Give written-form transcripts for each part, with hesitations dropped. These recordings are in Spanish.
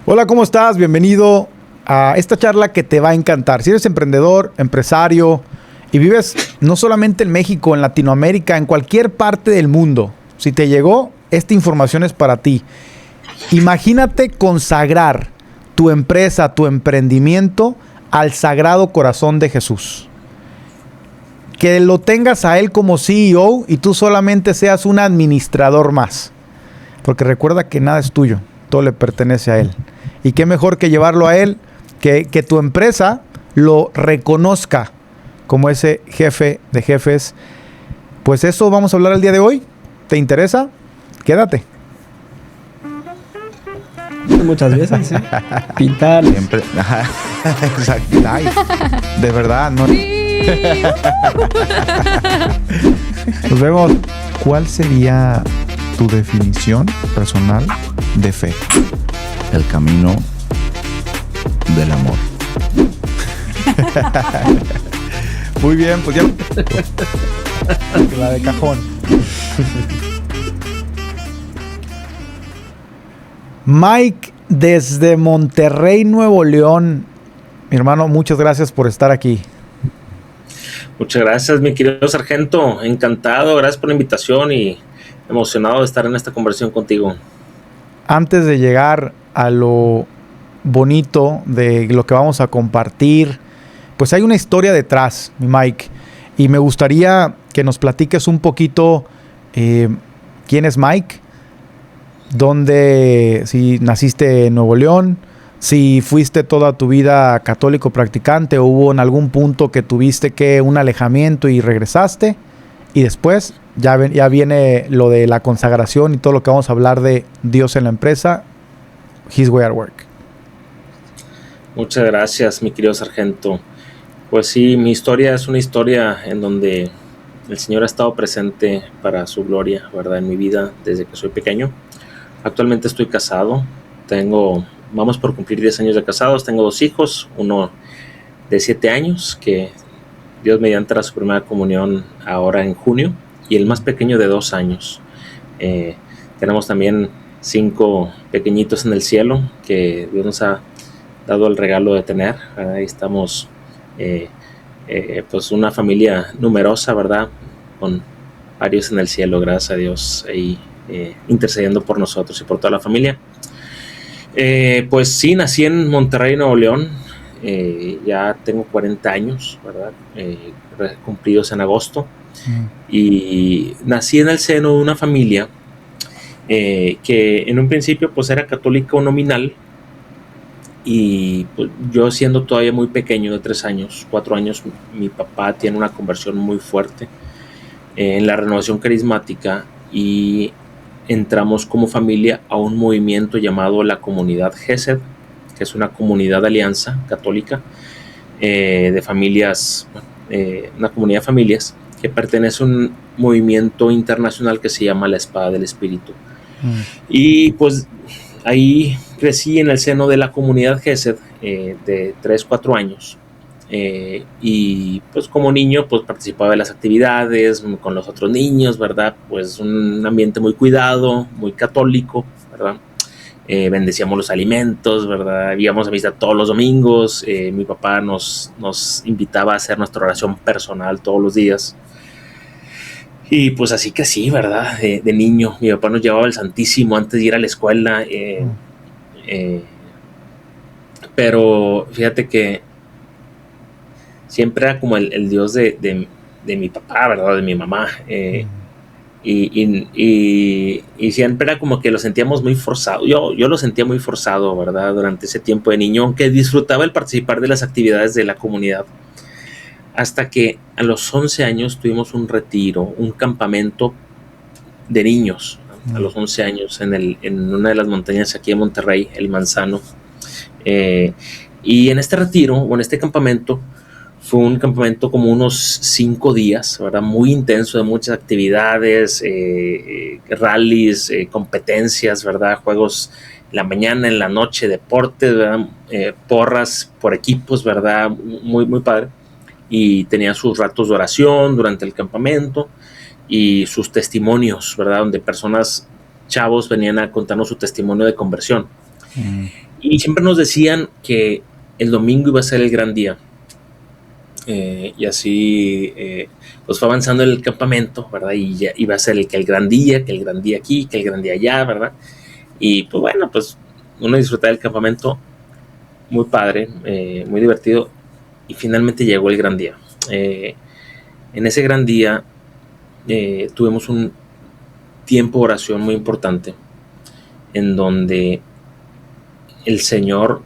Hola, ¿cómo estás? Bienvenido a esta charla que te va a encantar. Si eres emprendedor, empresario y vives no solamente en México, en Latinoamérica, en cualquier parte del mundo, si te llegó, esta información es para ti. Imagínate consagrar tu empresa, tu emprendimiento al Sagrado Corazón de Jesús. Que lo tengas a Él como CEO y tú solamente seas un administrador más. Porque recuerda que nada es tuyo, todo le pertenece a Él. Y qué mejor que llevarlo a Él, que tu empresa lo reconozca como ese jefe de jefes. Pues eso vamos a hablar el día de hoy. ¿Te interesa? Quédate. Muchas veces, ¿sí? Pintar. Siempre. Exacto. Ay, de verdad, no. Nos vemos. ¿Cuál sería tu definición personal de fe? El camino del amor. Muy bien, pues ya. La de cajón. Mike, desde Monterrey, Nuevo León. Mi hermano, muchas gracias por estar aquí. Muchas gracias, mi querido sargento. Encantado, gracias por la invitación y emocionado de estar en esta conversación contigo. Antes de llegar a lo bonito de lo que vamos a compartir, pues hay una historia detrás, mi Mike, y me gustaría que nos platiques un poquito quién es Mike, dónde, si naciste en Nuevo León, si fuiste toda tu vida católico practicante o hubo en algún punto que tuviste que un alejamiento y regresaste, y después ya viene lo de la consagración y todo lo que vamos a hablar de Dios en la empresa, His Way at Work. Muchas gracias, mi querido sargento. Pues sí, mi historia es una historia en donde el Señor ha estado presente para su gloria, ¿verdad? En mi vida desde que soy pequeño. Actualmente estoy casado, vamos por cumplir 10 años de casados, tengo 2 hijos, uno de 7 años, que Dios mediante hará su primera comunión ahora en junio, y el más pequeño de 2 años. Tenemos también 5 pequeñitos en el cielo que Dios nos ha dado el regalo de tener. Ahí estamos, pues una familia numerosa, ¿verdad? Con varios en el cielo, gracias a Dios, ahí intercediendo por nosotros y por toda la familia. Pues sí, nací en Monterrey, Nuevo León. Ya tengo 40 años, ¿verdad? Cumplidos en agosto. Y nací en el seno de una familia que en un principio pues era católico nominal, y pues, yo siendo todavía muy pequeño, de 3 años, 4 años, mi papá tiene una conversión muy fuerte en la renovación carismática, y entramos como familia a un movimiento llamado la Comunidad Gesed, que es una comunidad de alianza católica de familias, una comunidad de familias que pertenece a un movimiento internacional que se llama la Espada del Espíritu. Y pues ahí crecí en el seno de la comunidad Gesed de 3-4 años. Y pues como niño pues participaba de las actividades con los otros niños, ¿verdad? Pues un ambiente muy cuidado, muy católico, ¿verdad? Bendecíamos los alimentos, ¿verdad? Íbamos a misa todos los domingos. Mi papá nos invitaba a hacer nuestra oración personal todos los días. Y pues así que sí, ¿verdad? De niño mi papá nos llevaba el Santísimo antes de ir a la escuela. Pero fíjate que siempre era como el Dios de mi papá, ¿verdad? De mi mamá. Y siempre era como que lo sentíamos muy forzado. Yo lo sentía muy forzado, ¿verdad? Durante ese tiempo de niño, aunque disfrutaba el participar de las actividades de la comunidad. Hasta que a los 11 años tuvimos un retiro, un campamento de niños. A los 11 años en una de las montañas aquí en Monterrey, el Manzano. Y en este retiro, o en este campamento, fue un campamento como unos 5 días, ¿verdad? Muy intenso, de muchas actividades, rallies, competencias, ¿verdad? Juegos en la mañana, en la noche, deportes, ¿verdad? Porras por equipos, ¿verdad? Muy, muy padre. Y tenía sus ratos de oración durante el campamento y sus testimonios, ¿verdad? Donde personas, chavos, venían a contarnos su testimonio de conversión. Y siempre nos decían que el domingo iba a ser el gran día. Y así pues fue avanzando el campamento, ¿verdad? Y ya iba a ser el gran día, que el gran día aquí, que el gran día allá, ¿verdad? Y pues bueno, pues uno disfrutaba del campamento, muy padre, muy divertido, y finalmente llegó el gran día. En ese gran día tuvimos un tiempo de oración muy importante, en donde el Señor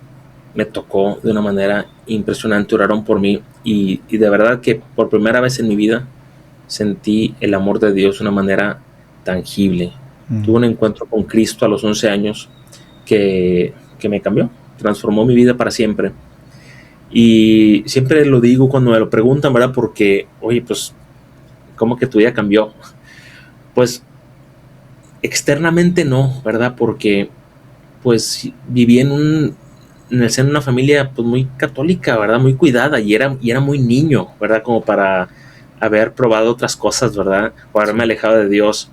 me tocó de una manera impresionante. Oraron por mí y de verdad que por primera vez en mi vida sentí el amor de Dios de una manera tangible. Tuve un encuentro con Cristo a los 11 años que me cambió, transformó mi vida para siempre. Y siempre lo digo cuando me lo preguntan, ¿verdad? Porque, oye, pues, ¿cómo que tu vida cambió? Pues, externamente no, ¿verdad? Porque, pues, viví en el seno de una familia, pues, muy católica, ¿verdad? Muy cuidada, y era muy niño, ¿verdad? Como para haber probado otras cosas, ¿verdad? O haberme alejado de Dios.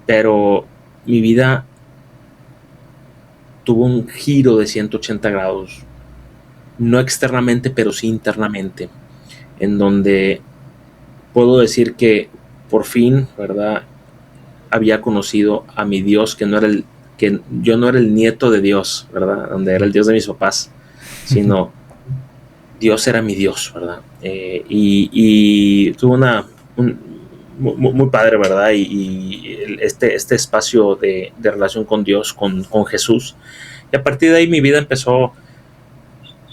Pero mi vida tuvo un giro de 180 grados, no externamente, pero sí internamente, en donde puedo decir que por fin, ¿verdad?, había conocido a mi Dios, que yo no era el nieto de Dios, ¿verdad?, donde era el Dios de mis papás, sino Dios era mi Dios, ¿verdad? Y tuvo muy padre, ¿verdad? Y este espacio de relación con Dios, con Jesús. Y a partir de ahí mi vida empezó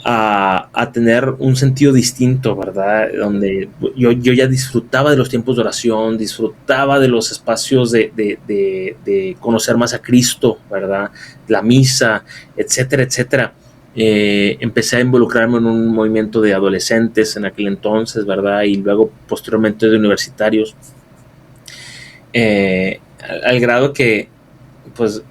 a tener un sentido distinto, ¿verdad? Donde yo ya disfrutaba de los tiempos de oración, disfrutaba de los espacios de conocer más a Cristo, ¿verdad? La misa, etcétera, etcétera. Empecé a involucrarme en un movimiento de adolescentes en aquel entonces, ¿verdad? Y luego posteriormente de universitarios, al grado que pues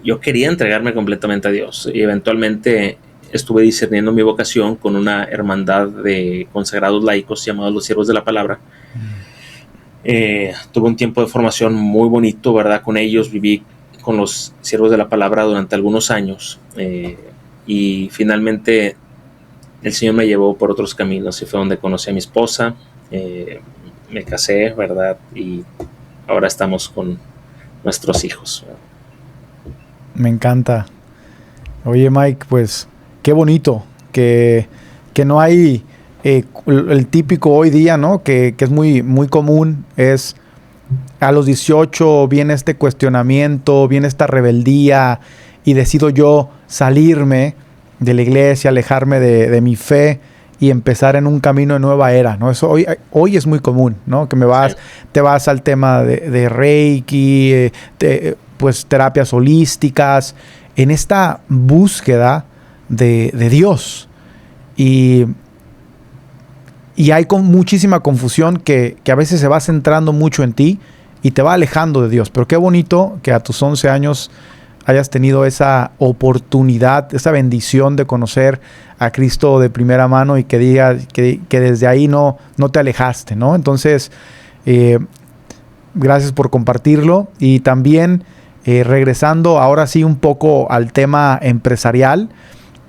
yo quería entregarme completamente a Dios, y eventualmente estuve discerniendo mi vocación con una hermandad de consagrados laicos llamados los Siervos de la Palabra. Tuve un tiempo de formación muy bonito, ¿verdad? Con ellos viví con los Siervos de la Palabra durante algunos años, y finalmente el Señor me llevó por otros caminos, y fue donde conocí a mi esposa, me casé, ¿verdad? Y ahora estamos con nuestros hijos. Me encanta. Oye, Mike, pues qué bonito que no hay el típico hoy día, ¿no? Que es muy, muy común, es a los 18 viene este cuestionamiento, viene esta rebeldía y decido yo salirme de la iglesia, alejarme de mi fe y empezar en un camino de nueva era, ¿no? Eso hoy es muy común, ¿no? Que te vas al tema de Reiki, pues terapias holísticas, en esta búsqueda de Dios. Y hay muchísima confusión que a veces se va centrando mucho en ti y te va alejando de Dios. Pero qué bonito que a tus 11 años hayas tenido esa oportunidad, esa bendición de conocer a Cristo de primera mano y que digas que desde ahí no te alejaste, ¿no? Entonces, gracias por compartirlo. Y también, regresando ahora sí un poco al tema empresarial,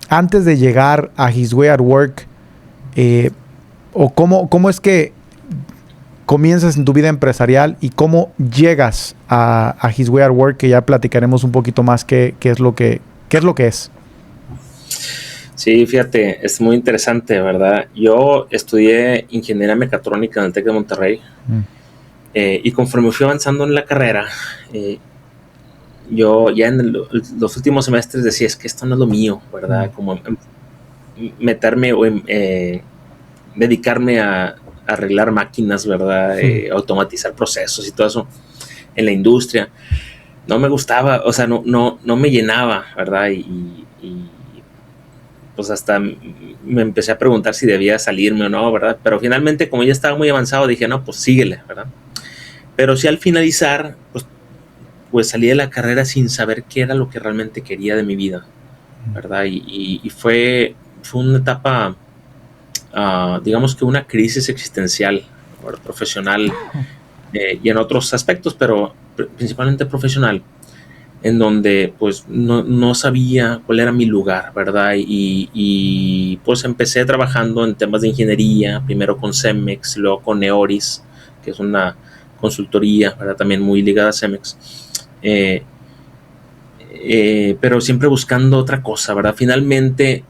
antes de llegar a His Way at Work, o cómo es que comienzas en tu vida empresarial y cómo llegas a His Way at Work, que ya platicaremos un poquito más qué es lo que es. Sí, fíjate, es muy interesante, ¿verdad? Yo estudié ingeniería mecatrónica en el TEC de Monterrey, y conforme fui avanzando en la carrera, yo ya en los últimos semestres decía, es que esto no es lo mío, ¿verdad? Como meterme o dedicarme a arreglar máquinas, ¿verdad? Automatizar procesos y todo eso en la industria. No me gustaba, o sea, no me llenaba, ¿verdad? Y pues hasta me empecé a preguntar si debía salirme o no, ¿verdad? Pero finalmente, como ya estaba muy avanzado, dije, no, pues síguele, ¿verdad? Pero sí, al finalizar, pues salí de la carrera sin saber qué era lo que realmente quería de mi vida, ¿verdad? Y fue una etapa, digamos que una crisis existencial, ¿verdad? Profesional, y en otros aspectos, pero principalmente profesional, en donde pues no sabía cuál era mi lugar, ¿verdad? Y pues empecé trabajando en temas de ingeniería, primero con Cemex, luego con Neoris, que es una consultoría, ¿verdad? También muy ligada a Cemex. Pero siempre buscando otra cosa, ¿verdad? Finalmente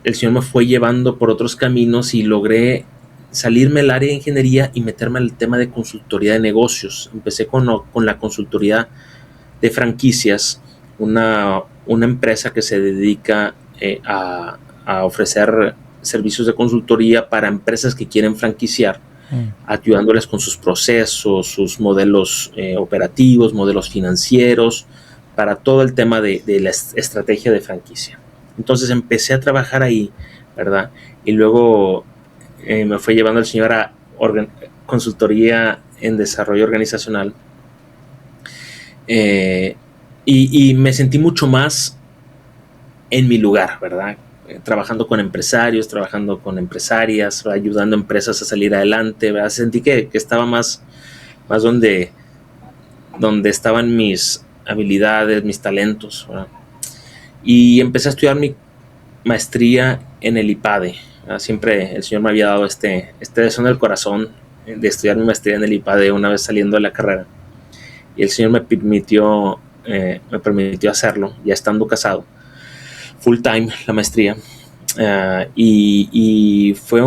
el Señor me fue llevando por otros caminos y logré salirme del área de ingeniería y meterme al tema de consultoría de negocios. Empecé con la consultoría de franquicias, una empresa que se dedica a ofrecer servicios de consultoría para empresas que quieren franquiciar, ayudándoles con sus procesos, sus modelos operativos, modelos financieros, para todo el tema de la estrategia de franquicia. Entonces empecé a trabajar ahí, ¿verdad? Y luego me fue llevando el Señor a consultoría en desarrollo organizacional. Y me sentí mucho más en mi lugar, ¿verdad? Trabajando con empresarios, trabajando con empresarias, ¿verdad? Ayudando a empresas a salir adelante, ¿verdad? Sentí que estaba más donde estaban mis habilidades, mis talentos, ¿verdad? Y empecé a estudiar mi maestría en el IPADE, ¿verdad? Siempre el Señor me había dado este deseo en el corazón de estudiar mi maestría en el IPADE una vez saliendo de la carrera. Y el Señor me permitió hacerlo, ya estando casado, full time la maestría. Y fue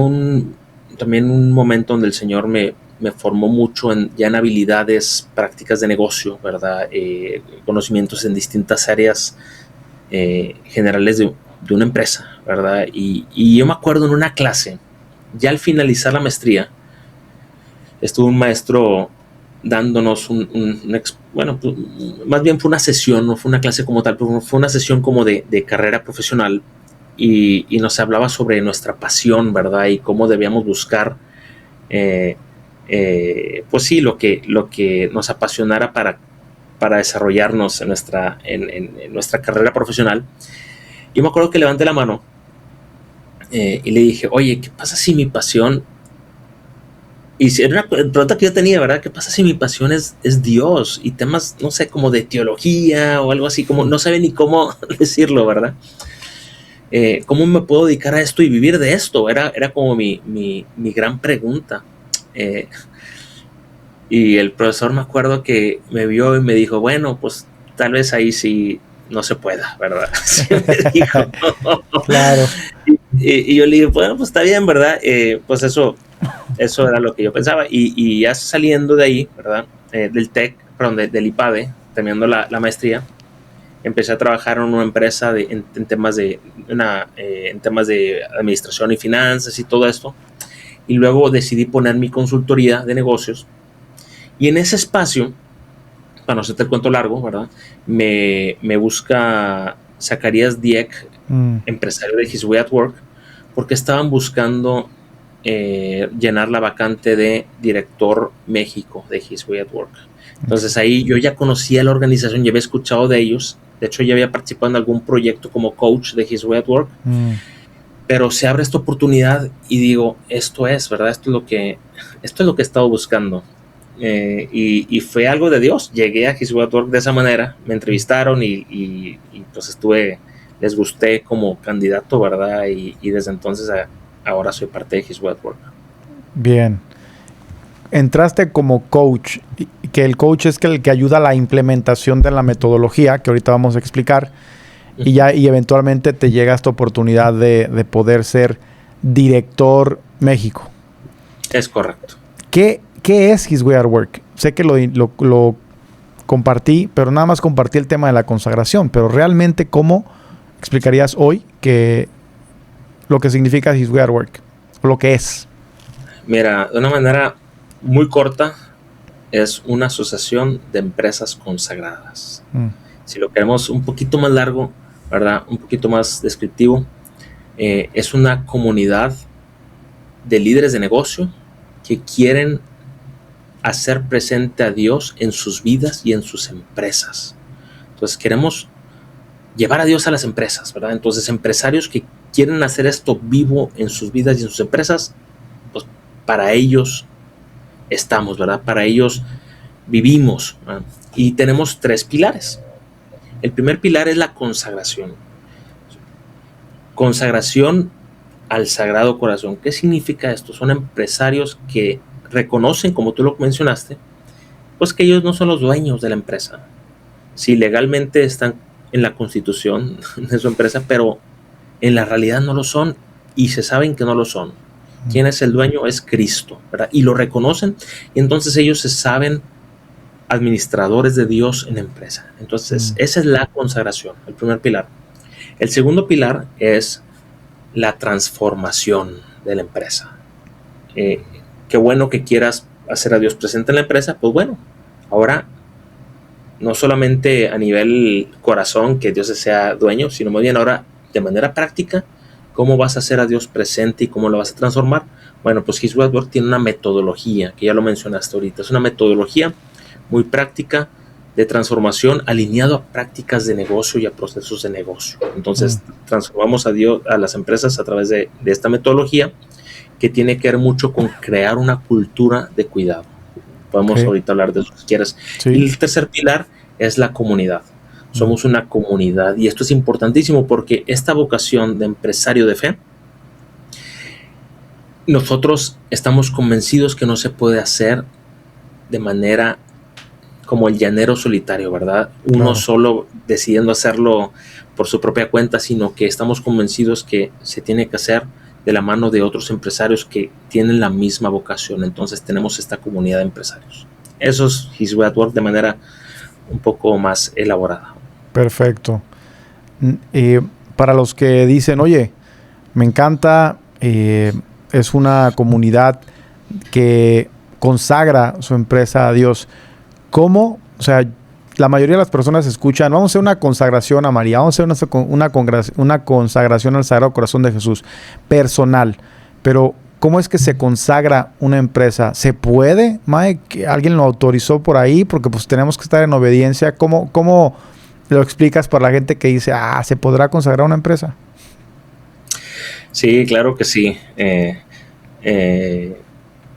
también un momento donde el Señor me formó mucho ya en habilidades prácticas de negocio, ¿verdad? Conocimientos en distintas áreas generales de una empresa, ¿verdad? Y yo me acuerdo en una clase, ya al finalizar la maestría, estuvo un maestro dándonos bueno, más bien fue una sesión, no fue una clase como tal, pero fue una sesión como de carrera profesional, y nos hablaba sobre nuestra pasión, ¿verdad? Y cómo debíamos buscar pues sí, lo que nos apasionara para desarrollarnos en nuestra carrera profesional. Yo me acuerdo que levanté la mano y le dije, oye, ¿qué pasa si mi pasión... Y era una pregunta que yo tenía, ¿verdad? ¿Qué pasa si mi pasión es Dios? Y temas, no sé, como de teología o algo así, como no sabe ni cómo decirlo, ¿verdad? ¿Cómo me puedo dedicar a esto y vivir de esto? Era como mi gran pregunta. Y el profesor, me acuerdo que me vio y me dijo, bueno, pues tal vez ahí sí no se pueda, ¿verdad? Sí me dijo. Claro. Y yo le dije, bueno, pues está bien, ¿verdad? Pues eso era lo que yo pensaba. Y ya saliendo de ahí, ¿verdad? Del TEC, perdón, del IPADE, terminando la maestría, empecé a trabajar en una empresa en temas de administración y finanzas y todo esto. Y luego decidí poner mi consultoría de negocios. Y en ese espacio, para no hacerte el cuento largo, ¿verdad? Me busca Zacarías Dieck, empresario de His Way at Work, porque estaban buscando llenar la vacante de director México de His Way at Work. Entonces ahí yo ya conocía la organización, ya había escuchado de ellos. De hecho, ya había participado en algún proyecto como coach de His Way at Work. Pero se abre esta oportunidad y digo, esto es, ¿verdad? Esto es lo que he estado buscando. Y fue algo de Dios. Llegué a His Way at Work de esa manera. Me entrevistaron y pues les gusté como candidato, ¿verdad? Y desde entonces ahora soy parte de His Way at Work. Bien. Entraste como coach, que el coach es el que ayuda a la implementación de la metodología, que ahorita vamos a explicar, y eventualmente te llega esta oportunidad de poder ser director México. Es correcto. ¿Qué es His Way at Work? Sé que lo compartí, pero nada más compartí el tema de la consagración, pero realmente, ¿cómo explicarías hoy lo que significa His Way at Work? O lo que es. Mira, de una manera muy corta, es una asociación de empresas consagradas. Si lo queremos un poquito más largo, ¿verdad? Un poquito más descriptivo, es una comunidad de líderes de negocio que quieren hacer presente a Dios en sus vidas y en sus empresas. Entonces queremos llevar a Dios a las empresas, ¿verdad? Entonces empresarios que quieren hacer esto vivo en sus vidas y en sus empresas, pues para ellos estamos, ¿verdad? Para ellos vivimos, ¿verdad? Y tenemos 3 pilares. El primer pilar es la consagración. Consagración al Sagrado Corazón. ¿Qué significa esto? Son empresarios que reconocen, como tú lo mencionaste, pues que ellos no son los dueños de la empresa. Sí, legalmente están en la constitución de su empresa, pero en la realidad no lo son y se saben que no lo son. ¿Quién es el dueño? Es Cristo, ¿verdad? Y lo reconocen, y entonces ellos se saben administradores de Dios en la empresa. Entonces, esa es la consagración, el primer pilar. El segundo pilar es la transformación de la empresa. Qué bueno que quieras hacer a Dios presente en la empresa, pues bueno, ahora no solamente a nivel corazón que Dios sea dueño, sino más bien ahora de manera práctica, ¿cómo vas a hacer a Dios presente y cómo lo vas a transformar? Bueno, pues His Word tiene una metodología, que ya lo mencionaste ahorita, es una metodología muy práctica de transformación alineado a prácticas de negocio y a procesos de negocio. Entonces, transformamos a Dios, a las empresas a través de esta metodología que tiene que ver mucho con crear una cultura de cuidado. Podemos ahorita hablar de eso si quieres. Sí. Y el tercer pilar es la comunidad. Somos una comunidad y esto es importantísimo porque esta vocación de empresario de fe, nosotros estamos convencidos que no se puede hacer de manera como el llanero solitario, ¿verdad? Uno solo decidiendo hacerlo por su propia cuenta, sino que estamos convencidos que se tiene que hacer de la mano de otros empresarios que tienen la misma vocación. Entonces tenemos esta comunidad de empresarios. Eso es His Way at Work de manera un poco más elaborada. Perfecto. Para los que dicen, oye, me encanta, es una comunidad que consagra su empresa a Dios. ¿Cómo? O sea, la mayoría de las personas escuchan, vamos a hacer una consagración a María, vamos a hacer una consagración al Sagrado Corazón de Jesús, personal. Pero, ¿cómo es que se consagra una empresa? ¿Se puede, Mike? ¿Alguien lo autorizó por ahí? Porque pues tenemos que estar en obediencia. ¿Cómo lo explicas para la gente que dice, ¿se podrá consagrar una empresa? Sí, claro que sí.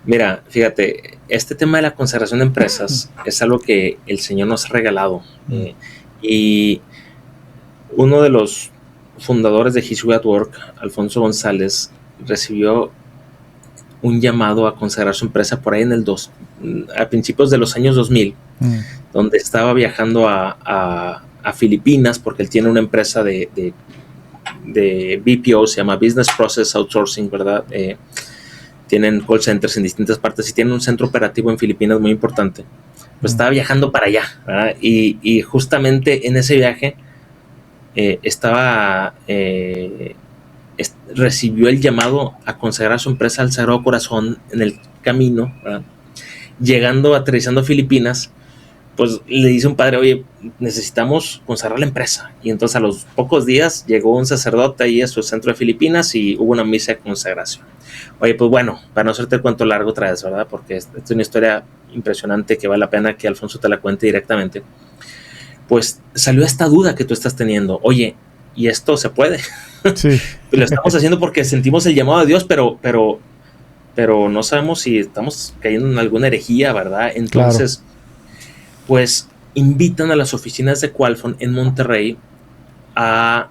Mira, fíjate, este tema de la consagración de empresas es algo que el Señor nos ha regalado. Y uno de los fundadores de His Way at Work, Alfonso González, recibió un llamado a consagrar su empresa por ahí a principios de los años 2000, donde estaba viajando a Filipinas, porque él tiene una empresa de BPO, se llama Business Process Outsourcing, ¿verdad? Tienen call centers en distintas partes y tienen un centro operativo en Filipinas muy importante. Pues estaba viajando para allá, ¿verdad? Y justamente en ese viaje recibió el llamado a consagrar su empresa al Sagrado Corazón en el camino, ¿verdad? Aterrizando a Filipinas, pues le dice un padre, oye, necesitamos consagrar la empresa. Y entonces a los pocos días llegó un sacerdote ahí a su centro de Filipinas y hubo una misa de consagración. Oye, pues bueno, para no hacerte el cuento largo otra vez, ¿verdad? Porque esta es una historia impresionante que vale la pena que Alfonso te la cuente directamente. Pues salió esta duda que tú estás teniendo. Oye, ¿y esto se puede? Sí. Lo estamos haciendo porque sentimos el llamado de Dios, pero no sabemos si estamos cayendo en alguna herejía, ¿verdad? Entonces, pues invitan a las oficinas de Qualfon en Monterrey a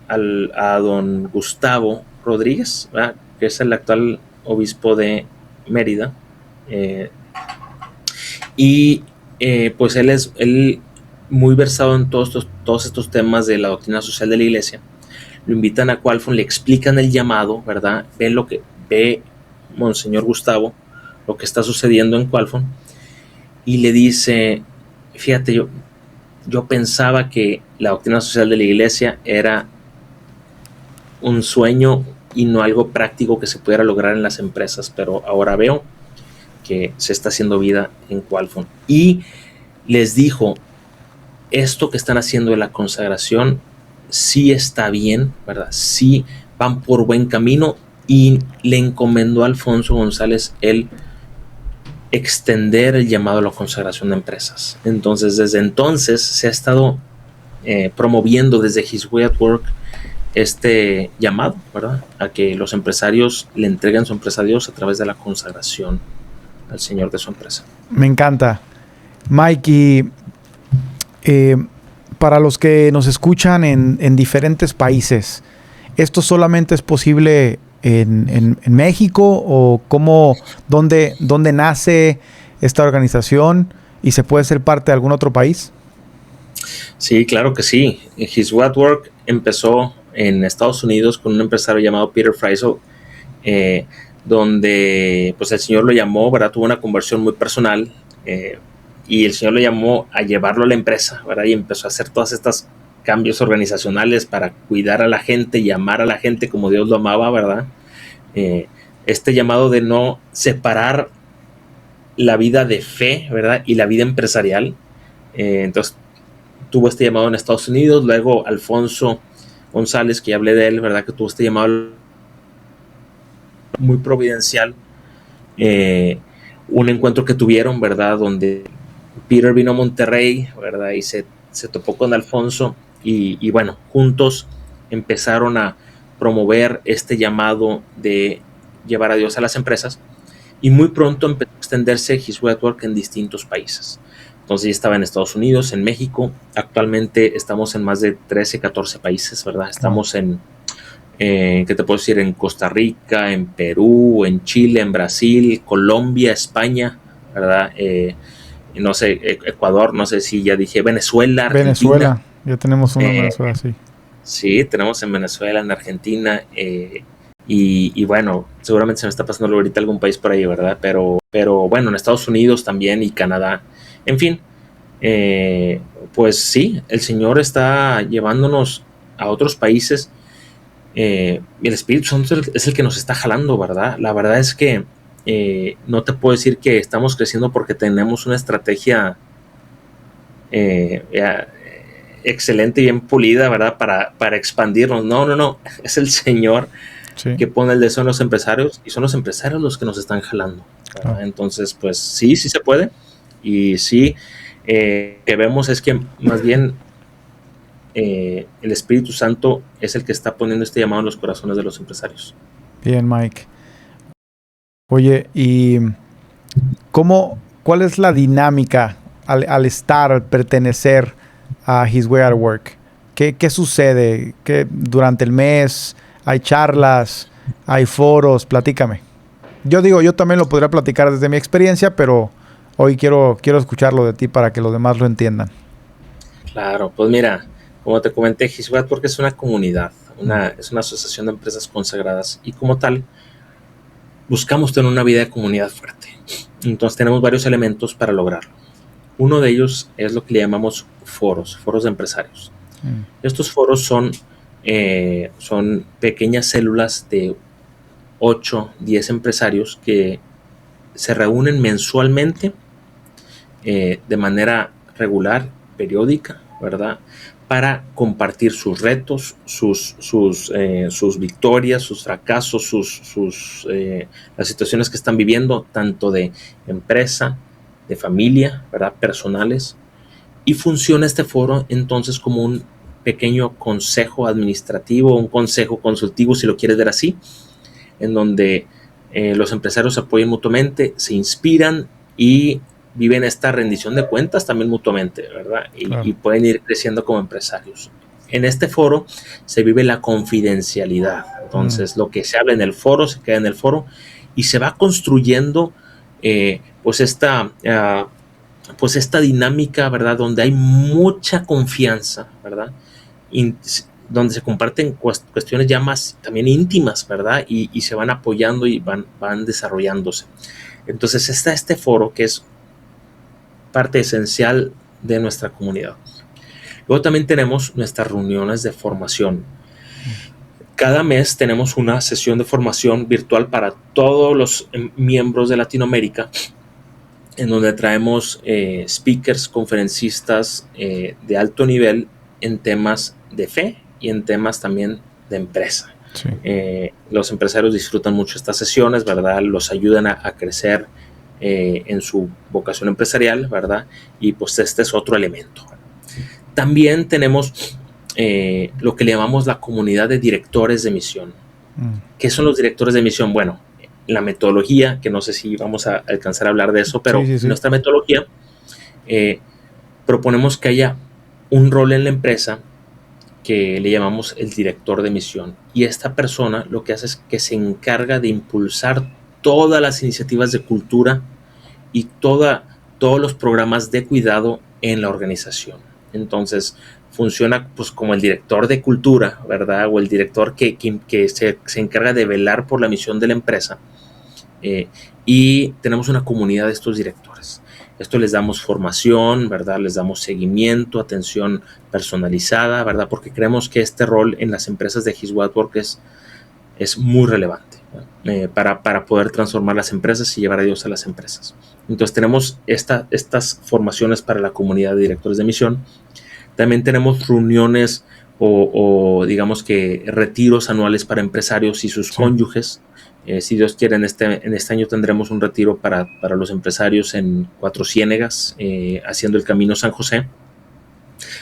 don Gustavo Rodríguez, ¿verdad? Que es el actual obispo de Mérida. Pues él muy versado en todos estos temas de la doctrina social de la iglesia. Lo invitan a Qualfon, le explican el llamado, ¿verdad? Ve Monseñor Gustavo lo que está sucediendo en Qualfon y le dice, fíjate, yo pensaba que la doctrina social de la iglesia era un sueño y no algo práctico que se pudiera lograr en las empresas, pero ahora veo que se está haciendo vida en Qualfon. Y les dijo, esto que están haciendo de la consagración sí está bien, ¿verdad? Sí van por buen camino, y le encomendó a Alfonso González el extender el llamado a la consagración de empresas. Entonces, desde entonces se ha estado promoviendo desde His Way at Work este llamado, ¿verdad? A que los empresarios le entreguen su empresa a Dios a través de la consagración al Señor de su empresa. Me encanta. Mike, Eh, para los que nos escuchan en diferentes países, ¿esto solamente es posible en México o dónde nace esta organización y se puede ser parte de algún otro país? Sí, claro que sí. His Way at Work empezó en Estados Unidos con un empresario llamado Peter Freisel, donde pues el Señor lo llamó, ¿verdad? Tuvo una conversión muy personal y el Señor lo llamó a llevarlo a la empresa, ¿verdad? Y empezó a hacer todas estas cambios organizacionales para cuidar a la gente y amar a la gente como Dios lo amaba, ¿verdad? Este llamado de no separar la vida de fe, ¿verdad? Y la vida empresarial. Entonces tuvo este llamado en Estados Unidos. Luego Alfonso González, que ya hablé de él, ¿verdad? Que tuvo este llamado muy providencial. Un encuentro que tuvieron, ¿verdad? Donde Peter vino a Monterrey, ¿verdad? Y se topó con Alfonso y bueno, juntos empezaron a promover este llamado de llevar a Dios a las empresas y muy pronto empezó a extenderse His Way at Work en distintos países. Entonces ya estaba en Estados Unidos, en México, actualmente estamos en más de 13, 14 países, ¿verdad? Estamos ¿qué te puedo decir? En Costa Rica, en Perú, en Chile, en Brasil, Colombia, España, ¿verdad? No sé, Ecuador, no sé si ya dije, Venezuela, Argentina. Venezuela, ya tenemos uno en Venezuela, sí. Sí, tenemos en Venezuela, en Argentina, y bueno, seguramente se me está pasando ahorita algún país por ahí, ¿verdad? Pero bueno, en Estados Unidos también y Canadá, en fin, pues sí, el Señor está llevándonos a otros países, y el Espíritu Santo es el que nos está jalando, ¿verdad? La verdad es que no te puedo decir que estamos creciendo porque tenemos una estrategia excelente y bien pulida, ¿verdad? Para expandirnos. No. Es el Señor que pone el deseo en los empresarios y son los empresarios los que nos están jalando, ¿verdad? Entonces, pues sí se puede. Y sí, que vemos es que más bien el Espíritu Santo es el que está poniendo este llamado en los corazones de los empresarios. Bien, Mike. Oye, ¿y cuál es la dinámica al pertenecer a His Way at Work? ¿Qué sucede? ¿Qué durante el mes hay charlas, hay foros? Platícame. Yo también lo podría platicar desde mi experiencia, pero hoy quiero escucharlo de ti para que los demás lo entiendan. Claro, pues mira, como te comenté, His Way at Work es una comunidad, es una asociación de empresas consagradas y como tal buscamos tener una vida de comunidad fuerte. Entonces tenemos varios elementos para lograrlo. Uno de ellos es lo que le llamamos foros de empresarios. Estos foros son pequeñas células de 8, 10 empresarios que se reúnen mensualmente de manera regular, periódica, ¿verdad? Para compartir sus retos, sus victorias, sus fracasos, las situaciones que están viviendo, tanto de empresa, de familia, ¿verdad? Personales. Y funciona este foro entonces como un pequeño consejo administrativo, un consejo consultivo, si lo quieres ver así, en donde los empresarios se apoyan mutuamente, se inspiran y viven esta rendición de cuentas también mutuamente, ¿verdad? Y pueden ir creciendo como empresarios. En este foro se vive la confidencialidad. Entonces, lo que se habla en el foro se queda en el foro y se va construyendo pues esta dinámica, ¿verdad? Donde hay mucha confianza, ¿verdad? Donde se comparten cuestiones ya más también íntimas, ¿verdad? Y se van apoyando y van desarrollándose. Entonces está este foro que es parte esencial de nuestra comunidad. Luego también tenemos nuestras reuniones de formación. Cada mes tenemos una sesión de formación virtual para todos los miembros de Latinoamérica, en donde traemos speakers, conferencistas de alto nivel en temas de fe y en temas también de empresa. Sí. Los empresarios disfrutan mucho estas sesiones, ¿verdad? Los ayudan a crecer en su vocación empresarial, ¿verdad? Y pues este es otro elemento. También tenemos lo que le llamamos la comunidad de directores de misión. ¿Qué son los directores de misión? Bueno, la metodología, que no sé si vamos a alcanzar a hablar de eso, pero sí. Nuestra metodología proponemos que haya un rol en la empresa que le llamamos el director de misión. Y esta persona lo que hace es que se encarga de impulsar todas las iniciativas de cultura y todos los programas de cuidado en la organización. Entonces, funciona pues como el director de cultura, ¿verdad? O el director que se encarga de velar por la misión de la empresa. Y tenemos una comunidad de estos directores. Esto les damos formación, ¿verdad? Les damos seguimiento, atención personalizada, ¿verdad? Porque creemos que este rol en las empresas de His Way at Work es muy relevante, ¿no? Para poder transformar las empresas y llevar a Dios a las empresas. Entonces tenemos estas formaciones para la comunidad de directores de misión. También tenemos reuniones o digamos que retiros anuales para empresarios y sus cónyuges. Si Dios quiere, en este año tendremos un retiro para los empresarios en Cuatro Ciénegas, haciendo el Camino San José.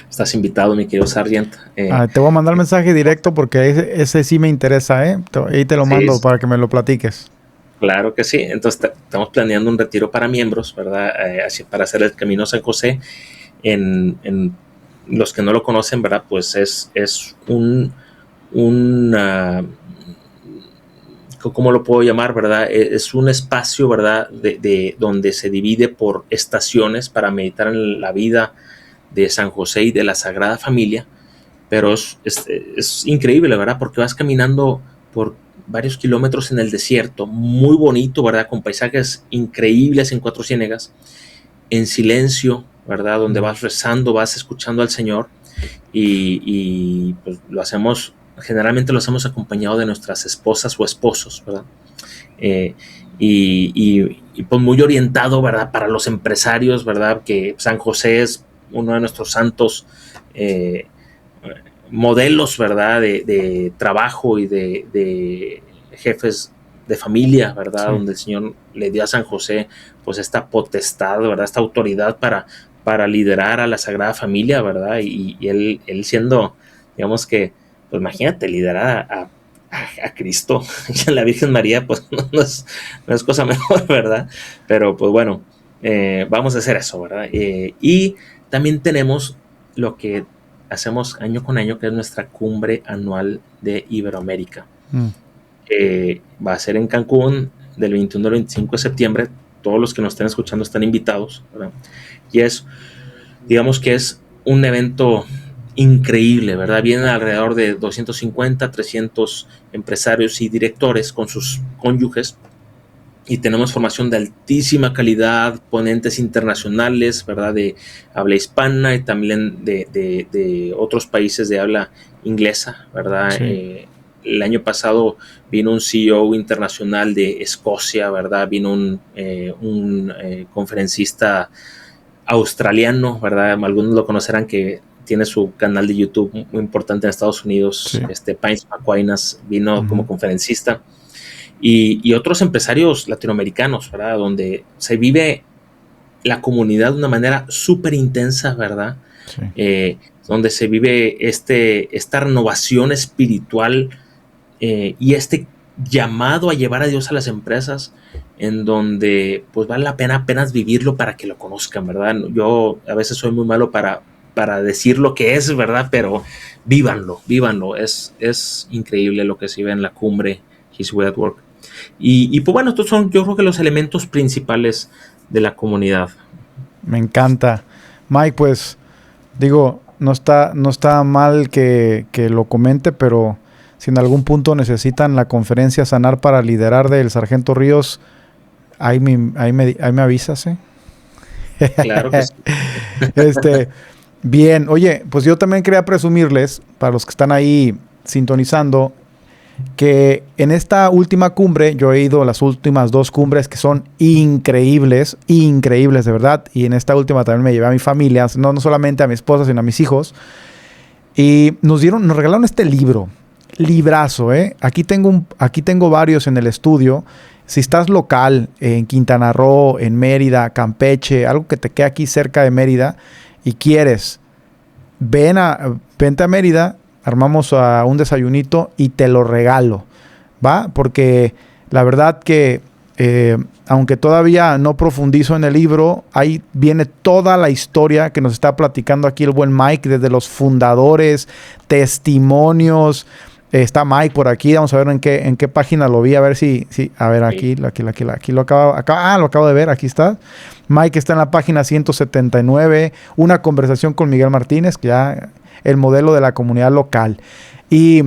Estás invitado, mi querido Sargent. Te voy a mandar mensaje directo porque ese sí me interesa, ¿eh? Ahí te lo mando para que me lo platiques. Claro que sí. Entonces estamos planeando un retiro para miembros, ¿verdad? Para hacer el Camino San José. En los que no lo conocen, ¿verdad? Pues es ¿cómo lo puedo llamar, verdad? Es un espacio, ¿verdad? De donde se divide por estaciones para meditar en la vida de San José y de la Sagrada Familia. Pero es increíble, ¿verdad? Porque vas caminando por varios kilómetros en el desierto, muy bonito, ¿verdad? Con paisajes increíbles en Cuatro Ciénegas, en silencio, ¿verdad? Donde vas rezando, vas escuchando al Señor y pues generalmente lo hacemos acompañado de nuestras esposas o esposos, ¿verdad? Y pues muy orientado, ¿verdad? Para los empresarios, ¿verdad? Que San José es uno de nuestros santos modelos, ¿verdad? De trabajo y de jefes de familia, ¿verdad? Sí. Donde el Señor le dio a San José pues esta potestad, ¿verdad? Esta autoridad para liderar a la Sagrada Familia, ¿verdad? Y él siendo, digamos que, pues imagínate, liderar a Cristo y a la Virgen María, pues no es cosa mejor, ¿verdad? Pero pues bueno, vamos a hacer eso, ¿verdad? Y también tenemos lo que hacemos año con año, que es nuestra cumbre anual de Iberoamérica. Va a ser en Cancún del 21 al 25 de septiembre. Todos los que nos estén escuchando están invitados, ¿verdad? Y digamos que es un evento increíble, ¿verdad? Vienen alrededor de 250, 300 empresarios y directores con sus cónyuges y tenemos formación de altísima calidad, ponentes internacionales, ¿verdad? De habla hispana y también de otros países de habla inglesa, ¿verdad? Sí. El año pasado vino un CEO internacional de Escocia, ¿verdad? Vino un conferencista australiano, ¿verdad? Algunos lo conocerán, que tiene su canal de YouTube muy importante en Estados Unidos. Sí. Pines Aquinas vino como conferencista. Y otros empresarios latinoamericanos, ¿verdad? Donde se vive la comunidad de una manera súper intensa, ¿verdad? Sí. Donde se vive esta renovación espiritual y este llamado a llevar a Dios a las empresas, en donde pues vale la pena apenas vivirlo para que lo conozcan, ¿verdad? Yo a veces soy muy malo para decir lo que es, ¿verdad? Pero vívanlo. Es increíble lo que se ve en la cumbre His Way at Work. Y pues bueno, estos son, yo creo que los elementos principales de la comunidad. Me encanta. Mike, pues digo, no está mal que lo comente, pero si en algún punto necesitan la conferencia Sanar para Liderar del Sargento Ríos, ahí me avisas, ¿eh? Claro que sí. Bien, oye, pues yo también quería presumirles, para los que están ahí sintonizando, que en esta última cumbre, yo he ido a las últimas 2 cumbres que son increíbles de verdad, y en esta última también me llevé a mi familia, no solamente a mi esposa, sino a mis hijos, y nos regalaron este librazo, ¿eh? Aquí tengo varios en el estudio. Si estás local, en Quintana Roo, en Mérida, Campeche, algo que te quede aquí cerca de Mérida, y quieres, vente a Mérida, armamos un desayunito y te lo regalo, ¿va? Porque la verdad que aunque todavía no profundizo en el libro, ahí viene toda la historia que nos está platicando aquí el buen Mike, desde los fundadores, testimonios. Está Mike por aquí, vamos a ver en qué página lo vi, a ver si a ver, aquí lo acabo de ver, aquí está. Mike está en la página 179, una conversación con Miguel Martínez, que ya el modelo de la comunidad local. Y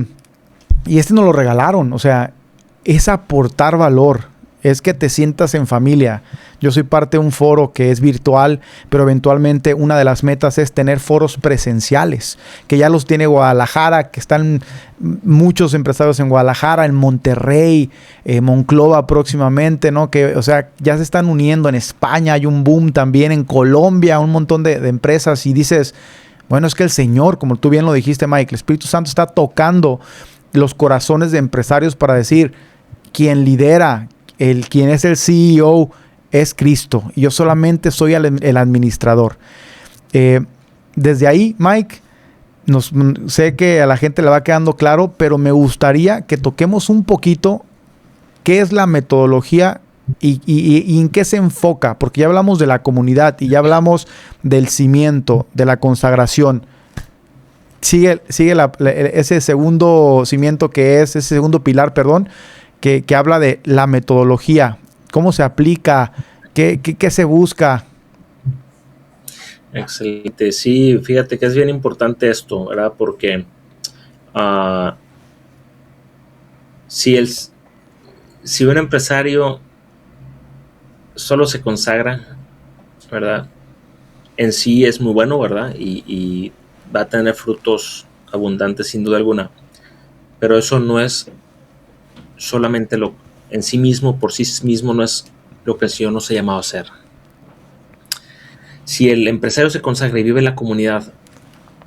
este nos lo regalaron, o sea, es aportar valor, es que te sientas en familia. Yo soy parte de un foro que es virtual, pero eventualmente una de las metas es tener foros presenciales, que ya los tiene Guadalajara, que están muchos empresarios en Guadalajara, en Monterrey, Monclova próximamente, ¿no? Que, o sea, ya se están uniendo. En España hay un boom también, en Colombia, un montón de empresas, y dices, bueno, es que el Señor, como tú bien lo dijiste, Mike, el Espíritu Santo está tocando los corazones de empresarios para decir, quien lidera, quien es el CEO es Cristo, y yo solamente soy el administrador. Desde ahí, Mike, sé que a la gente le va quedando claro, pero me gustaría que toquemos un poquito qué es la metodología y en qué se enfoca, porque ya hablamos de la comunidad y ya hablamos del cimiento, de la consagración. Sigue ese segundo cimiento ese segundo pilar, perdón, que habla de la metodología, cómo se aplica, qué se busca. Excelente. Sí, fíjate que es bien importante esto, ¿verdad? Porque si un empresario solo se consagra, ¿verdad? En sí es muy bueno, ¿verdad? Y va a tener frutos abundantes sin duda alguna. Pero eso no es solamente en sí mismo, por sí mismo, no es lo que el Señor nos ha llamado a hacer. Si el empresario se consagra y vive en la comunidad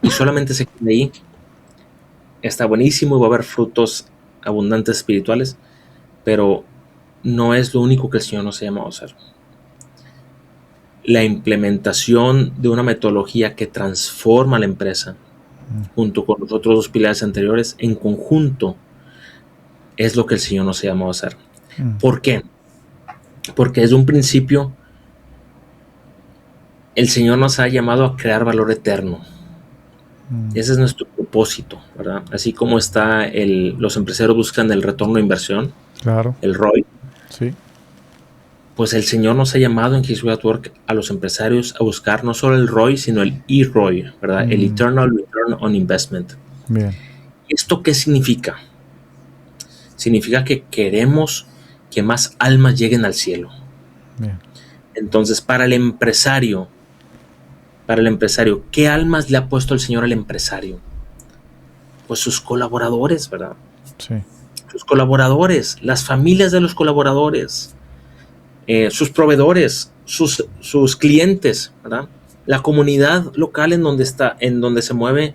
y solamente se queda ahí, está buenísimo y va a haber frutos abundantes espirituales, pero no es lo único que el Señor nos ha llamado a hacer. La implementación de una metodología que transforma la empresa, junto con los otros dos pilares anteriores, en conjunto, es lo que el Señor nos ha llamado a hacer. ¿Por qué? Porque desde un principio el Señor nos ha llamado a crear valor eterno. Ese es nuestro propósito, ¿verdad? Así como los empresarios buscan el retorno de inversión, claro, el ROI. Sí. Pues el Señor nos ha llamado en His Way at Work a los empresarios a buscar no solo el ROI, sino el E-ROI, ¿verdad? El Eternal Return on Investment. Bien. ¿Esto qué significa? Significa que queremos que más almas lleguen al cielo. Bien. Entonces, para el empresario, ¿qué almas le ha puesto el Señor al empresario? Pues sus colaboradores, ¿verdad? Sí. Sus colaboradores, las familias de los colaboradores, sus proveedores, sus clientes, ¿verdad? La comunidad local en donde se mueve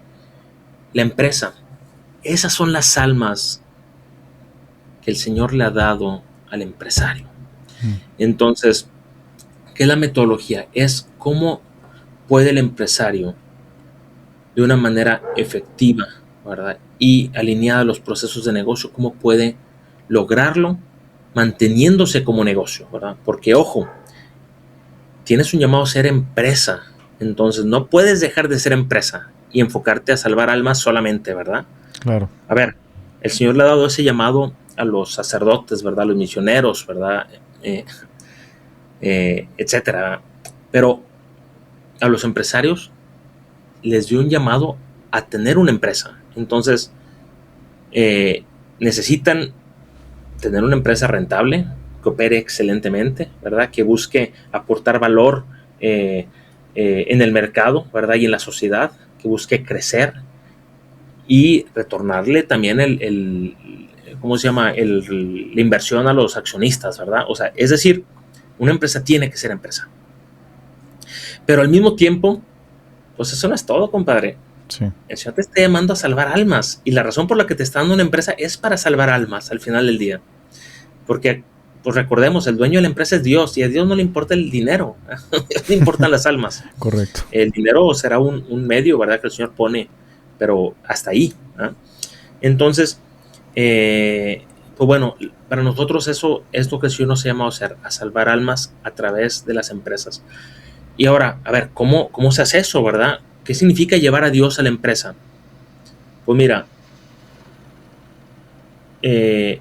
la empresa. Esas son las almas que el Señor le ha dado al empresario. Entonces, ¿qué es la metodología? Es cómo puede el empresario, de una manera efectiva, ¿verdad?, y alineada a los procesos de negocio, cómo puede lograrlo manteniéndose como negocio, ¿verdad? Porque, ojo, tienes un llamado a ser empresa, entonces no puedes dejar de ser empresa y enfocarte a salvar almas solamente, ¿verdad? Claro. A ver, el Señor le ha dado ese llamado a los sacerdotes, ¿verdad? A los misioneros, ¿verdad? Etcétera. Pero a los empresarios les dio un llamado a tener una empresa. Entonces, necesitan tener una empresa rentable, que opere excelentemente, ¿verdad? Que busque aportar valor en el mercado, ¿verdad? Y en la sociedad, que busque crecer y retornarle también la inversión a los accionistas, ¿verdad? O sea, es decir, una empresa tiene que ser empresa. Pero al mismo tiempo, pues eso no es todo, compadre. Sí. El Señor te está llamando a salvar almas, y la razón por la que te está dando una empresa es para salvar almas al final del día. Porque, pues recordemos, el dueño de la empresa es Dios, y a Dios no le importa el dinero, a Dios le importan las almas. Correcto. El dinero será un medio, ¿verdad?, que el Señor pone, pero hasta ahí, ¿eh? Entonces, Pues bueno, para nosotros eso es lo que el Señor nos ha llamado a hacer, a salvar almas a través de las empresas. Y ahora, a ver, ¿cómo se hace eso, verdad? ¿Qué significa llevar a Dios a la empresa? Pues mira, de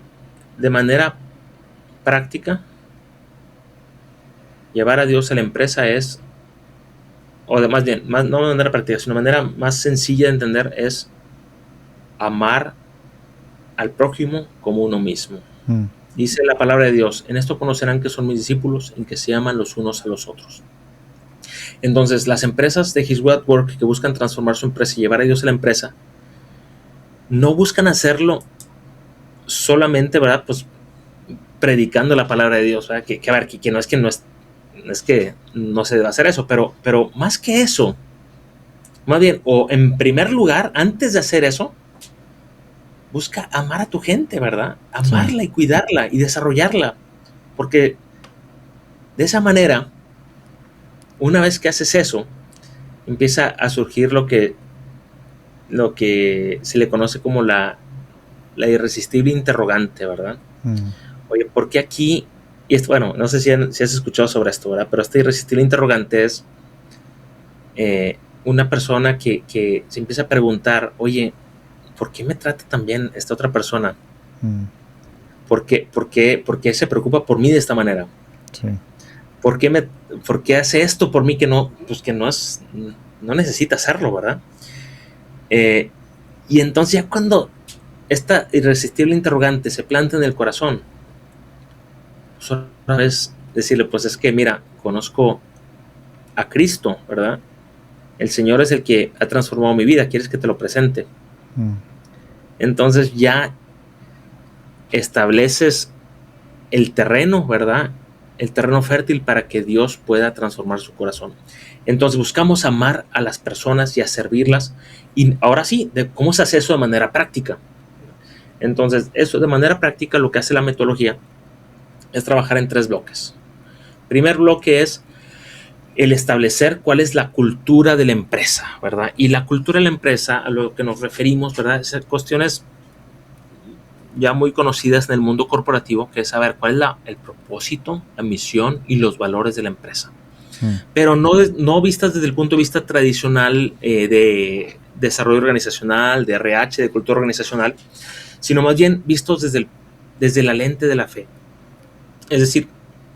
manera práctica, llevar a Dios a la empresa es, más bien, no de manera práctica, sino de manera más sencilla de entender es amar al prójimo como uno mismo. Dice la palabra de Dios, en esto conocerán que son mis discípulos, en que se aman los unos a los otros. Entonces, las empresas de His Way at Work que buscan transformar su empresa y llevar a Dios a la empresa, no buscan hacerlo solamente, ¿verdad? Pues predicando la palabra de Dios, ¿verdad? A ver, que no es que no se debe hacer eso, pero más que eso, más bien, o en primer lugar, antes de hacer eso, busca amar a tu gente, ¿verdad? Amarla y cuidarla y desarrollarla. Porque de esa manera, una vez que haces eso, empieza a surgir lo que se le conoce como la irresistible interrogante, ¿verdad? Oye, ¿por qué aquí? Y esto, bueno, no sé si has escuchado sobre esto, ¿verdad? Pero esta irresistible interrogante es una persona que se empieza a preguntar, oye, ¿por qué me trata tan bien esta otra persona? ¿Por qué se preocupa por mí de esta manera? Sí. ¿Por qué hace esto por mí que no necesita hacerlo, ¿verdad? Y entonces ya cuando esta irresistible interrogante se planta en el corazón, pues otra vez decirle, pues es que mira, conozco a Cristo, ¿verdad? El Señor es el que ha transformado mi vida, ¿quieres que te lo presente? Entonces ya estableces el terreno, ¿verdad? El terreno fértil para que Dios pueda transformar su corazón. Entonces buscamos amar a las personas y a servirlas. Y ahora sí, ¿cómo se hace eso de manera práctica? Entonces, eso de manera práctica, lo que hace la metodología es trabajar en 3 bloques. Primer bloque es el establecer cuál es la cultura de la empresa, ¿verdad? Y la cultura de la empresa, a lo que nos referimos, ¿verdad? Es cuestiones ya muy conocidas en el mundo corporativo, que es saber cuál es el propósito, la misión y los valores de la empresa. Pero no vistas desde el punto de vista tradicional de desarrollo organizacional, de RH, de cultura organizacional, sino más bien vistos desde la lente de la fe. Es decir,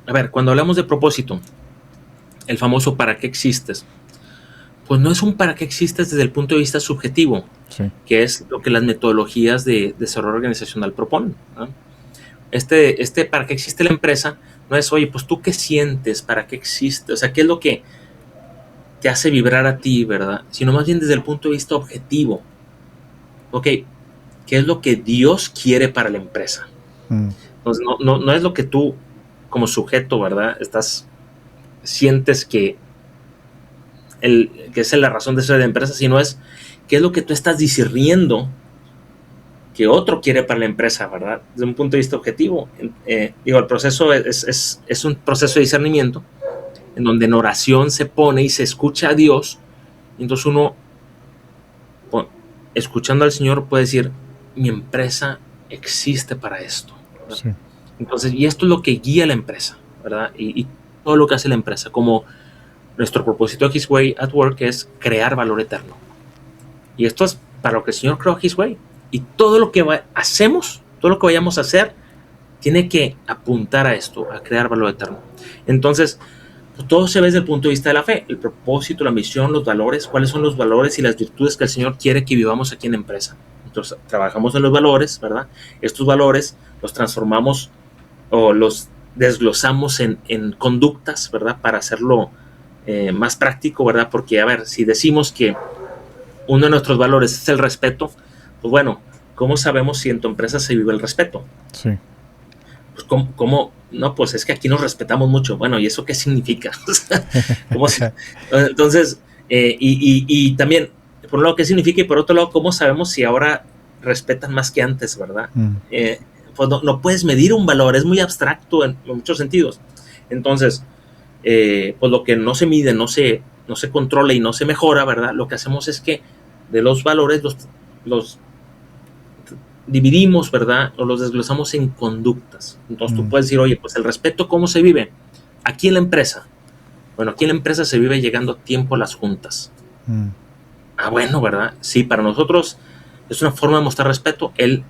a ver, cuando hablamos de propósito, el famoso ¿para qué existes? Pues no es un para qué existes desde el punto de vista subjetivo, que es lo que las metodologías de desarrollo organizacional proponen, ¿no? Este para qué existe la empresa no es, oye, pues tú qué sientes, para qué existe, o sea, qué es lo que te hace vibrar a ti, ¿verdad? Sino más bien desde el punto de vista objetivo. Ok, ¿qué es lo que Dios quiere para la empresa? Entonces, no es lo que tú como sujeto, ¿verdad? Sientes que es la razón de ser de la empresa, sino es qué es lo que tú estás discerniendo que otro quiere para la empresa, ¿verdad? Desde un punto de vista objetivo. El proceso es un proceso de discernimiento en donde en oración se pone y se escucha a Dios, y entonces uno, escuchando al Señor, puede decir, mi empresa existe para esto, ¿verdad? Sí. Entonces, y esto es lo que guía la empresa, ¿verdad? Y todo lo que hace la empresa, como nuestro propósito de His Way at Work es crear valor eterno. Y esto es para lo que el Señor creó His Way. Y todo lo que hacemos, todo lo que vayamos a hacer, tiene que apuntar a esto, a crear valor eterno. Entonces, pues todo se ve desde el punto de vista de la fe, el propósito, la misión, los valores, cuáles son los valores y las virtudes que el Señor quiere que vivamos aquí en la empresa. Entonces, trabajamos en los valores, ¿verdad? Estos valores los transformamos o los desglosamos en conductas, ¿verdad? Para hacerlo más práctico, ¿verdad? Porque, a ver, si decimos que uno de nuestros valores es el respeto, pues bueno, ¿cómo sabemos si en tu empresa se vive el respeto? Sí. Pues ¿cómo? No, pues es que aquí nos respetamos mucho. Bueno, ¿y eso qué significa? Entonces, y también, por un lado, ¿qué significa? Y por otro lado, ¿cómo sabemos si ahora respetan más que antes, verdad? Pues no puedes medir un valor, es muy abstracto en muchos sentidos. Entonces, pues lo que no se mide, no se controla y no se mejora, ¿verdad? Lo que hacemos es que de los valores los dividimos, ¿verdad? O los desglosamos en conductas. Entonces tú puedes decir, oye, pues el respeto, ¿cómo se vive? Aquí en la empresa. Bueno, aquí en la empresa se vive llegando a tiempo a las juntas. Bueno, ¿verdad? Sí, para nosotros es una forma de mostrar respeto el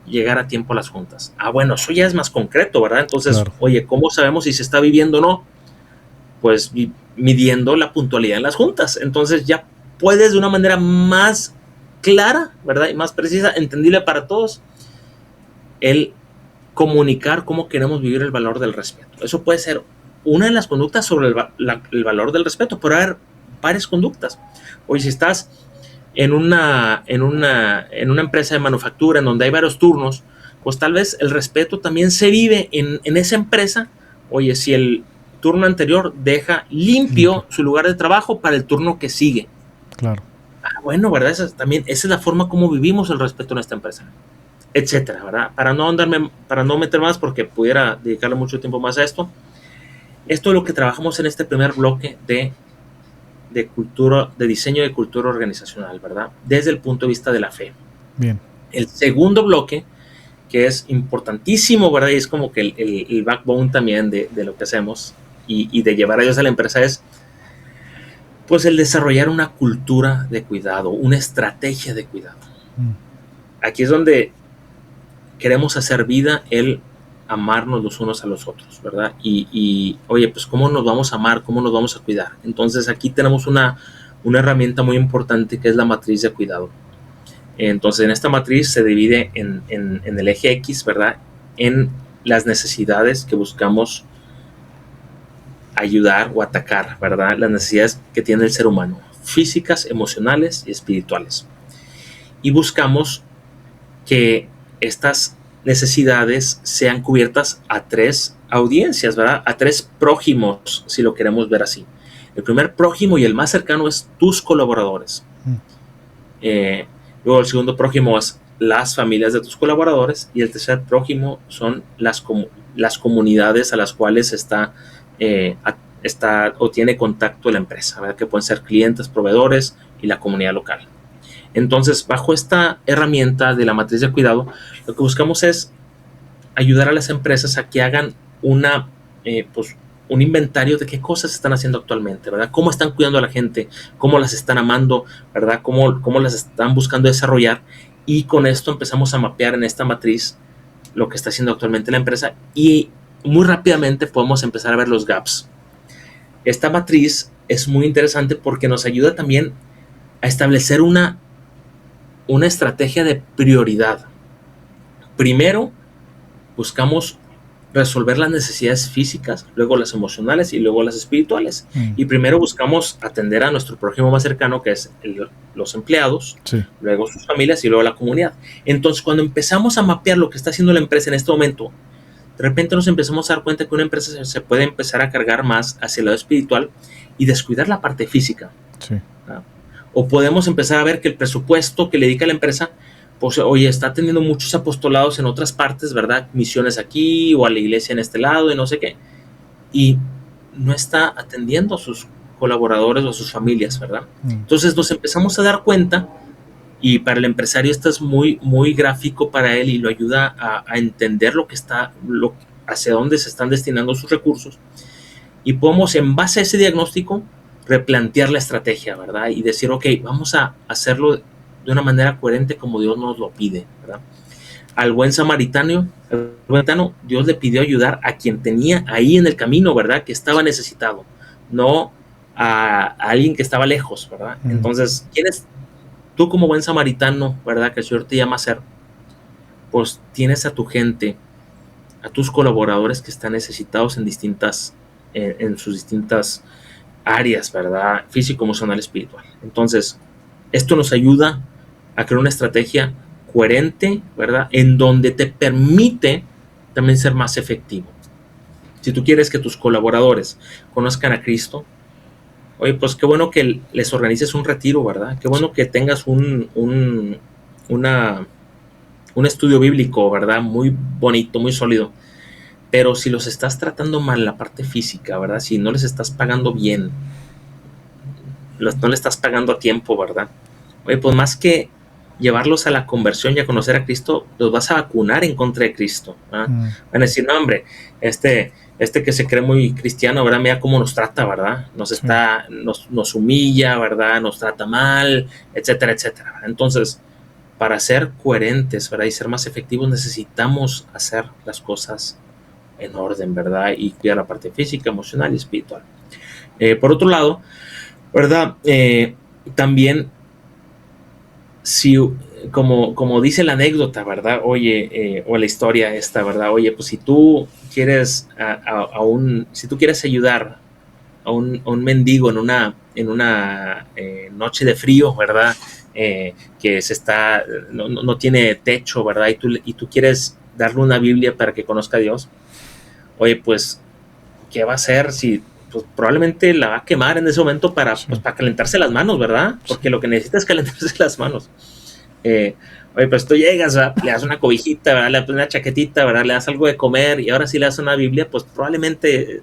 llegar a tiempo a las juntas. Bueno, eso ya es más concreto, ¿verdad? Entonces, claro. Oye, ¿cómo sabemos si se está viviendo o no? Pues midiendo la puntualidad en las juntas. Entonces ya puedes de una manera más clara, ¿verdad? Y más precisa, entendible para todos, el comunicar cómo queremos vivir el valor del respeto. Eso puede ser una de las conductas sobre el valor del respeto. Puede haber varias conductas. Oye, si estás en una empresa de manufactura en donde hay varios turnos, pues tal vez el respeto también se vive en esa empresa. Oye, si el turno anterior deja limpio su lugar de trabajo para el turno que sigue. Claro. Bueno, ¿verdad? Esa es la forma como vivimos el respeto en esta empresa, etcétera, ¿verdad? Para no meter más, porque pudiera dedicarle mucho tiempo más a esto. Esto es lo que trabajamos en este primer bloque de cultura, de diseño de cultura organizacional, ¿verdad? Desde el punto de vista de la fe. Bien. El segundo bloque, que es importantísimo, ¿verdad? Y es como que el backbone también de lo que hacemos y de llevar a ellos a la empresa es, pues, el desarrollar una cultura de cuidado, una estrategia de cuidado. Aquí es donde queremos hacer vida el amarnos los unos a los otros, ¿verdad? Y oye, pues, ¿cómo nos vamos a amar? ¿Cómo nos vamos a cuidar? Entonces, aquí tenemos una herramienta muy importante que es la matriz de cuidado. Entonces, en esta matriz se divide en el eje X, ¿verdad? En las necesidades que buscamos ayudar o atacar, ¿verdad? Las necesidades que tiene el ser humano, físicas, emocionales y espirituales. Y buscamos que estas necesidades sean cubiertas a 3 audiencias, ¿verdad? A 3 prójimos, si lo queremos ver así. El primer prójimo y el más cercano es tus colaboradores. Luego el segundo prójimo es las familias de tus colaboradores y el tercer prójimo son las comunidades a las cuales está o tiene contacto la empresa, ¿verdad? Que pueden ser clientes, proveedores y la comunidad local. Entonces, bajo esta herramienta de la matriz de cuidado, lo que buscamos es ayudar a las empresas a que hagan un inventario de qué cosas están haciendo actualmente, ¿verdad? Cómo están cuidando a la gente, cómo las están amando, ¿verdad? Cómo las están buscando desarrollar. Y con esto empezamos a mapear en esta matriz lo que está haciendo actualmente la empresa y muy rápidamente podemos empezar a ver los gaps. Esta matriz es muy interesante porque nos ayuda también a establecer una estrategia de prioridad. Primero, buscamos resolver las necesidades físicas, luego las emocionales y luego las espirituales. Y primero buscamos atender a nuestro prójimo más cercano, que es los empleados, sí, luego sus familias y luego la comunidad. Entonces, cuando empezamos a mapear lo que está haciendo la empresa en este momento, de repente nos empezamos a dar cuenta que una empresa se puede empezar a cargar más hacia el lado espiritual y descuidar la parte física. Sí. ¿No? O podemos empezar a ver que el presupuesto que le dedica la empresa, pues, oye, está teniendo muchos apostolados en otras partes, ¿verdad? Misiones aquí o a la iglesia en este lado y no sé qué. Y no está atendiendo a sus colaboradores o a sus familias, ¿verdad? Entonces nos empezamos a dar cuenta y para el empresario esto es muy, muy gráfico para él y lo ayuda a entender hacia dónde se están destinando sus recursos. Y podemos, en base a ese diagnóstico, replantear la estrategia, ¿verdad? Y decir, ok, vamos a hacerlo de una manera coherente como Dios nos lo pide, ¿verdad? Al buen samaritano, Dios le pidió ayudar a quien tenía ahí en el camino, ¿verdad? Que estaba necesitado, no a alguien que estaba lejos, ¿verdad? Entonces, ¿quién es tú como buen samaritano, ¿verdad? Que el Señor te llama a ser? Pues tienes a tu gente, a tus colaboradores que están necesitados en sus distintas áreas, ¿verdad? Físico, emocional, espiritual. Entonces, esto nos ayuda a crear una estrategia coherente, ¿verdad? En donde te permite también ser más efectivo. Si tú quieres que tus colaboradores conozcan a Cristo, oye, pues qué bueno que les organices un retiro, ¿verdad? Qué bueno que tengas un estudio bíblico, ¿verdad? Muy bonito, muy sólido. Pero si los estás tratando mal en la parte física, ¿verdad? Si no les estás pagando bien, no le estás pagando a tiempo, ¿verdad? Oye, pues más que llevarlos a la conversión y a conocer a Cristo, los vas a vacunar en contra de Cristo. Van a decir, no, hombre, este que se cree muy cristiano, ¿verdad? Mira cómo nos trata, ¿verdad? Nos humilla, ¿verdad? Nos trata mal, etcétera, etcétera. Entonces, para ser coherentes, ¿verdad? Y ser más efectivos, necesitamos hacer las cosas en orden, ¿verdad? Y cuidar la parte física, emocional y espiritual. Por otro lado, ¿verdad? También, si, como dice la anécdota, ¿verdad? Oye, o la historia esta, ¿verdad? Oye, pues si tú quieres si tú quieres ayudar a un mendigo en una noche de frío, ¿verdad? Que no tiene techo, ¿verdad? Y tú quieres darle una Biblia para que conozca a Dios. Oye, pues, ¿qué va a hacer si pues probablemente la va a quemar en ese momento para calentarse las manos, ¿verdad? Porque lo que necesita es calentarse las manos. Oye, pues tú llegas, ¿verdad? Le das una cobijita, ¿verdad? Le das una chaquetita, ¿verdad? Le das algo de comer y ahora sí le das una Biblia, pues probablemente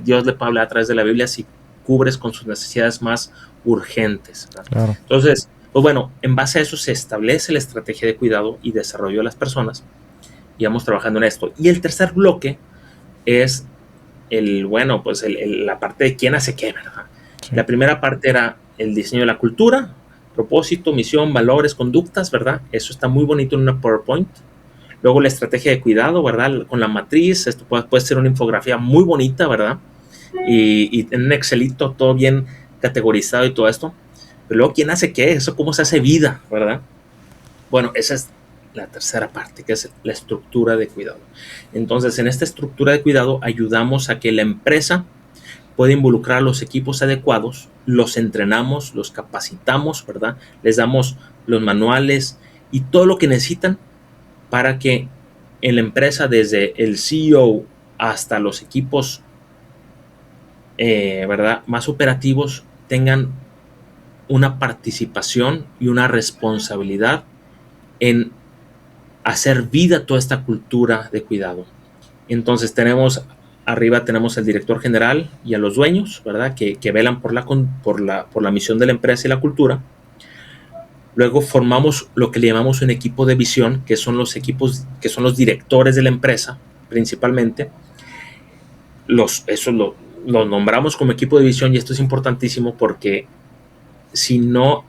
Dios le pueda hablar a través de la Biblia si cubres con sus necesidades más urgentes, ¿verdad? Claro. Entonces, pues bueno, en base a eso se establece la estrategia de cuidado y desarrollo de las personas y vamos trabajando en esto. Y el tercer bloque es la parte de quién hace qué, ¿verdad? Sí. La primera parte era el diseño de la cultura, propósito, misión, valores, conductas, ¿verdad? Eso está muy bonito en una PowerPoint. Luego la estrategia de cuidado, ¿verdad? Con la matriz, esto puede ser una infografía muy bonita, ¿verdad? Y en un Excelito todo bien categorizado y todo esto. Pero luego, ¿quién hace qué? Eso, ¿cómo se hace vida, ¿verdad? Bueno, esa es la tercera parte, que es la estructura de cuidado. Entonces, en esta estructura de cuidado ayudamos a que la empresa pueda involucrar a los equipos adecuados, los entrenamos, los capacitamos, ¿verdad? Les damos los manuales y todo lo que necesitan para que en la empresa, desde el CEO hasta los equipos, ¿verdad?, más operativos, tengan una participación y una responsabilidad en hacer vida toda esta cultura de cuidado. Entonces arriba tenemos el director general y a los dueños, ¿verdad?, que velan por la misión de la empresa y la cultura. Luego formamos lo que le llamamos un equipo de visión, que son los directores de la empresa, principalmente. Los nombramos como equipo de visión, y esto es importantísimo porque si no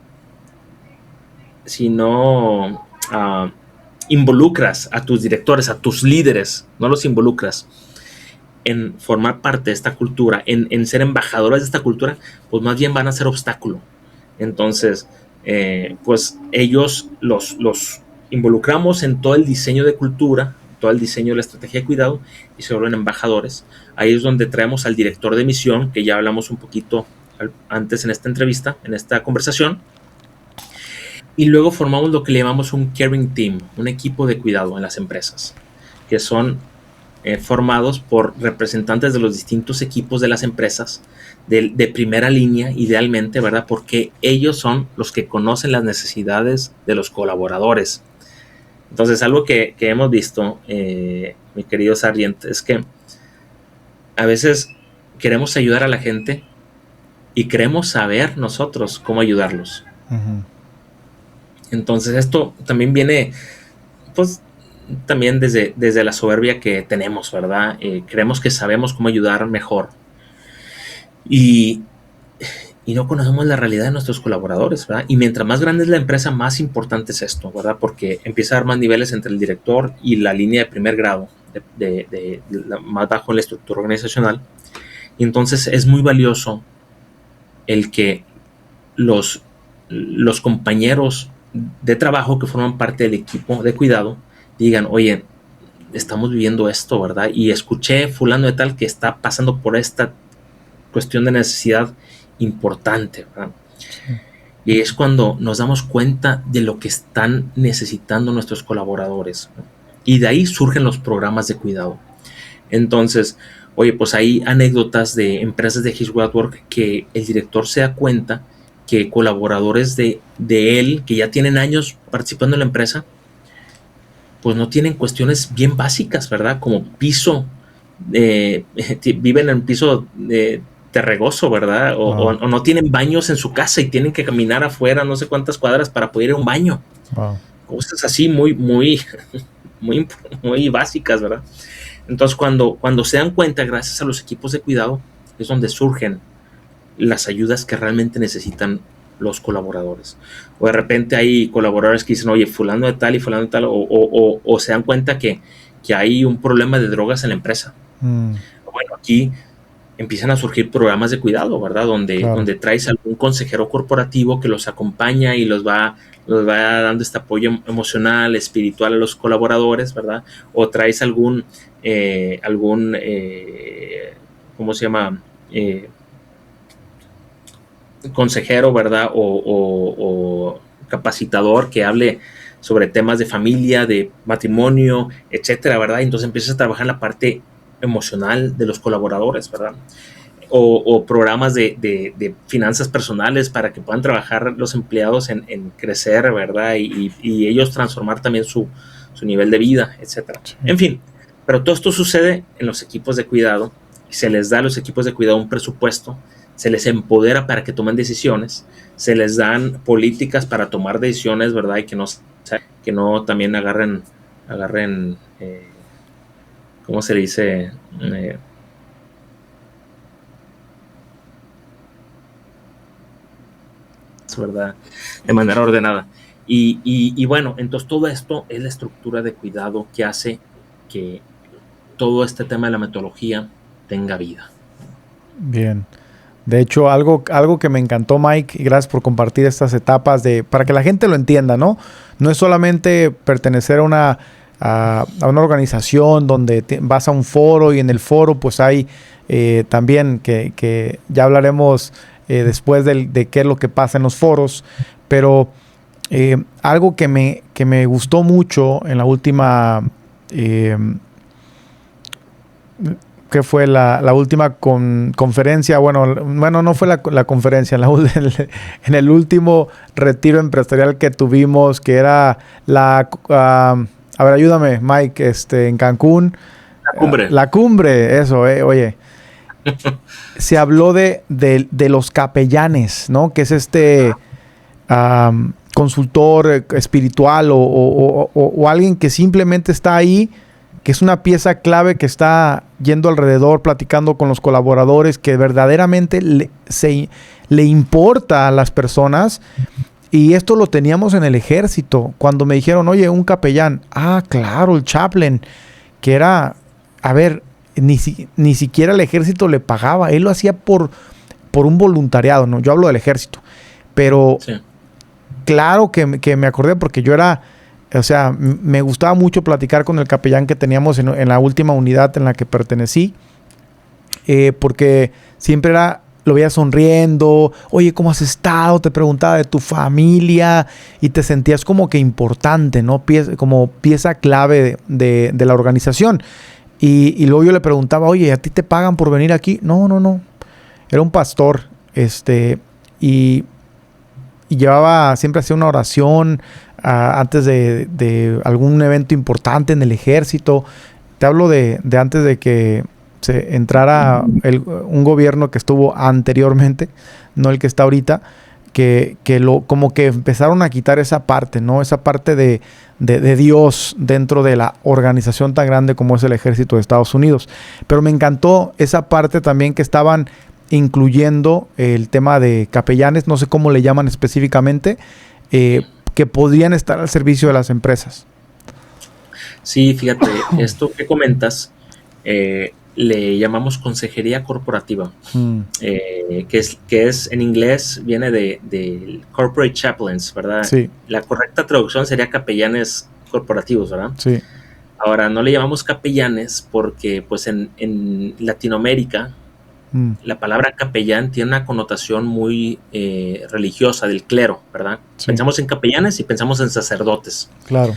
involucras a tus directores, a tus líderes, no los involucras en formar parte de esta cultura, en ser embajadores de esta cultura, pues más bien van a ser obstáculo. Entonces, pues ellos los involucramos en todo el diseño de cultura, todo el diseño de la estrategia de cuidado, y se vuelven embajadores. Ahí es donde traemos al director de misión, que ya hablamos un poquito antes en esta entrevista, en esta conversación. Y luego formamos lo que le llamamos un caring team, un equipo de cuidado en las empresas, que son formados por representantes de los distintos equipos de las empresas, de primera línea, idealmente, ¿verdad? Porque ellos son los que conocen las necesidades de los colaboradores. Entonces, algo que hemos visto, mi querido Sargent, es que a veces queremos ayudar a la gente y queremos saber nosotros cómo ayudarlos. Uh-huh. Entonces, esto también viene, pues, también desde la soberbia que tenemos, ¿verdad? Creemos que sabemos cómo ayudar mejor y no conocemos la realidad de nuestros colaboradores, ¿verdad? Y mientras más grande es la empresa, más importante es esto, ¿verdad? Porque empieza a dar más niveles entre el director y la línea de primer grado, más bajo en la estructura organizacional. Y entonces es muy valioso el que los compañeros de trabajo que forman parte del equipo de cuidado digan, oye, estamos viviendo esto, ¿verdad? Y escuché fulano de tal que está pasando por esta cuestión de necesidad importante, ¿verdad? Sí. Y es cuando nos damos cuenta de lo que están necesitando nuestros colaboradores, ¿no? Y de ahí surgen los programas de cuidado. Entonces, oye, pues hay anécdotas de empresas de His Way at Work que el director se da cuenta que colaboradores de él, que ya tienen años participando en la empresa, pues no tienen cuestiones bien básicas, ¿verdad? Como piso, viven en piso de regozo, ¿verdad? O no tienen baños en su casa y tienen que caminar afuera no sé cuántas cuadras para poder ir a un baño. Cosas así muy, muy, muy, muy básicas, ¿verdad? Entonces, cuando se dan cuenta, gracias a los equipos de cuidado, es donde surgen las ayudas que realmente necesitan los colaboradores. O de repente hay colaboradores que dicen, oye, fulano de tal y fulano de tal, o se dan cuenta que hay un problema de drogas en la empresa. Bueno, aquí empiezan a surgir programas de cuidado, ¿verdad? Donde traes algún consejero corporativo que los acompaña y los va dando este apoyo emocional, espiritual a los colaboradores, ¿verdad? O traes algún ¿cómo se llama? Consejero, ¿verdad? O capacitador que hable sobre temas de familia, de matrimonio, etcétera, ¿verdad? Entonces empiezas a trabajar en la parte emocional de los colaboradores, ¿verdad? O programas de finanzas personales para que puedan trabajar los empleados en crecer, ¿verdad? Y ellos transformar también su nivel de vida, etcétera. Sí. En fin, pero todo esto sucede en los equipos de cuidado. Se les da a los equipos de cuidado un presupuesto, se les empodera para que tomen decisiones, se les dan políticas para tomar decisiones, ¿verdad? Y que no también agarren ¿cómo se dice? ¿Verdad? De manera ordenada. Y bueno, entonces todo esto es la estructura de cuidado que hace que todo este tema de la metodología tenga vida. Bien. De hecho, algo que me encantó, Mike, y gracias por compartir estas etapas para que la gente lo entienda, ¿no? No es solamente pertenecer a una organización donde vas a un foro y en el foro pues hay también que ya hablaremos después de qué es lo que pasa en los foros, pero algo que me gustó mucho en la última que fue la última conferencia, bueno, no fue la conferencia, en el último retiro empresarial que tuvimos, que era a ver, ayúdame, Mike, en Cancún. La cumbre. La cumbre, eso, oye. Se habló de los capellanes, ¿no? Que es consultor espiritual o alguien que simplemente está ahí, que es una pieza clave que está yendo alrededor, platicando con los colaboradores, que verdaderamente le importa a las personas. Y esto lo teníamos en el ejército. Cuando me dijeron, oye, un capellán. Ah, claro, el chaplain. Que era, a ver, ni siquiera el ejército le pagaba. Él lo hacía por un voluntariado, ¿no? Yo hablo del ejército. Pero sí. Claro que me acordé porque yo era... O sea, me gustaba mucho platicar con el capellán que teníamos en la última unidad en la que pertenecí. Porque siempre lo veía sonriendo. Oye, ¿cómo has estado? Te preguntaba de tu familia. Y te sentías como que importante, ¿no? Como pieza clave de la organización. Y luego yo le preguntaba, oye, ¿a ti te pagan por venir aquí? No. Era un pastor. Y siempre hacía una oración antes de algún evento importante en el ejército. Te hablo de antes de que se entrara un gobierno que estuvo anteriormente, no el que está ahorita, como que empezaron a quitar esa parte, ¿no? Esa parte de Dios dentro de la organización tan grande como es el ejército de Estados Unidos. Pero me encantó esa parte también que estaban incluyendo el tema de capellanes, no sé cómo le llaman específicamente, que podrían estar al servicio de las empresas. Sí, fíjate, esto que comentas le llamamos consejería corporativa, que es en inglés, viene de corporate chaplains, ¿verdad? Sí. La correcta traducción sería capellanes corporativos, ¿verdad? Sí. Ahora, no le llamamos capellanes porque pues en Latinoamérica la palabra capellán tiene una connotación muy religiosa del clero, ¿verdad? Sí. Pensamos en capellanes y pensamos en sacerdotes. Claro.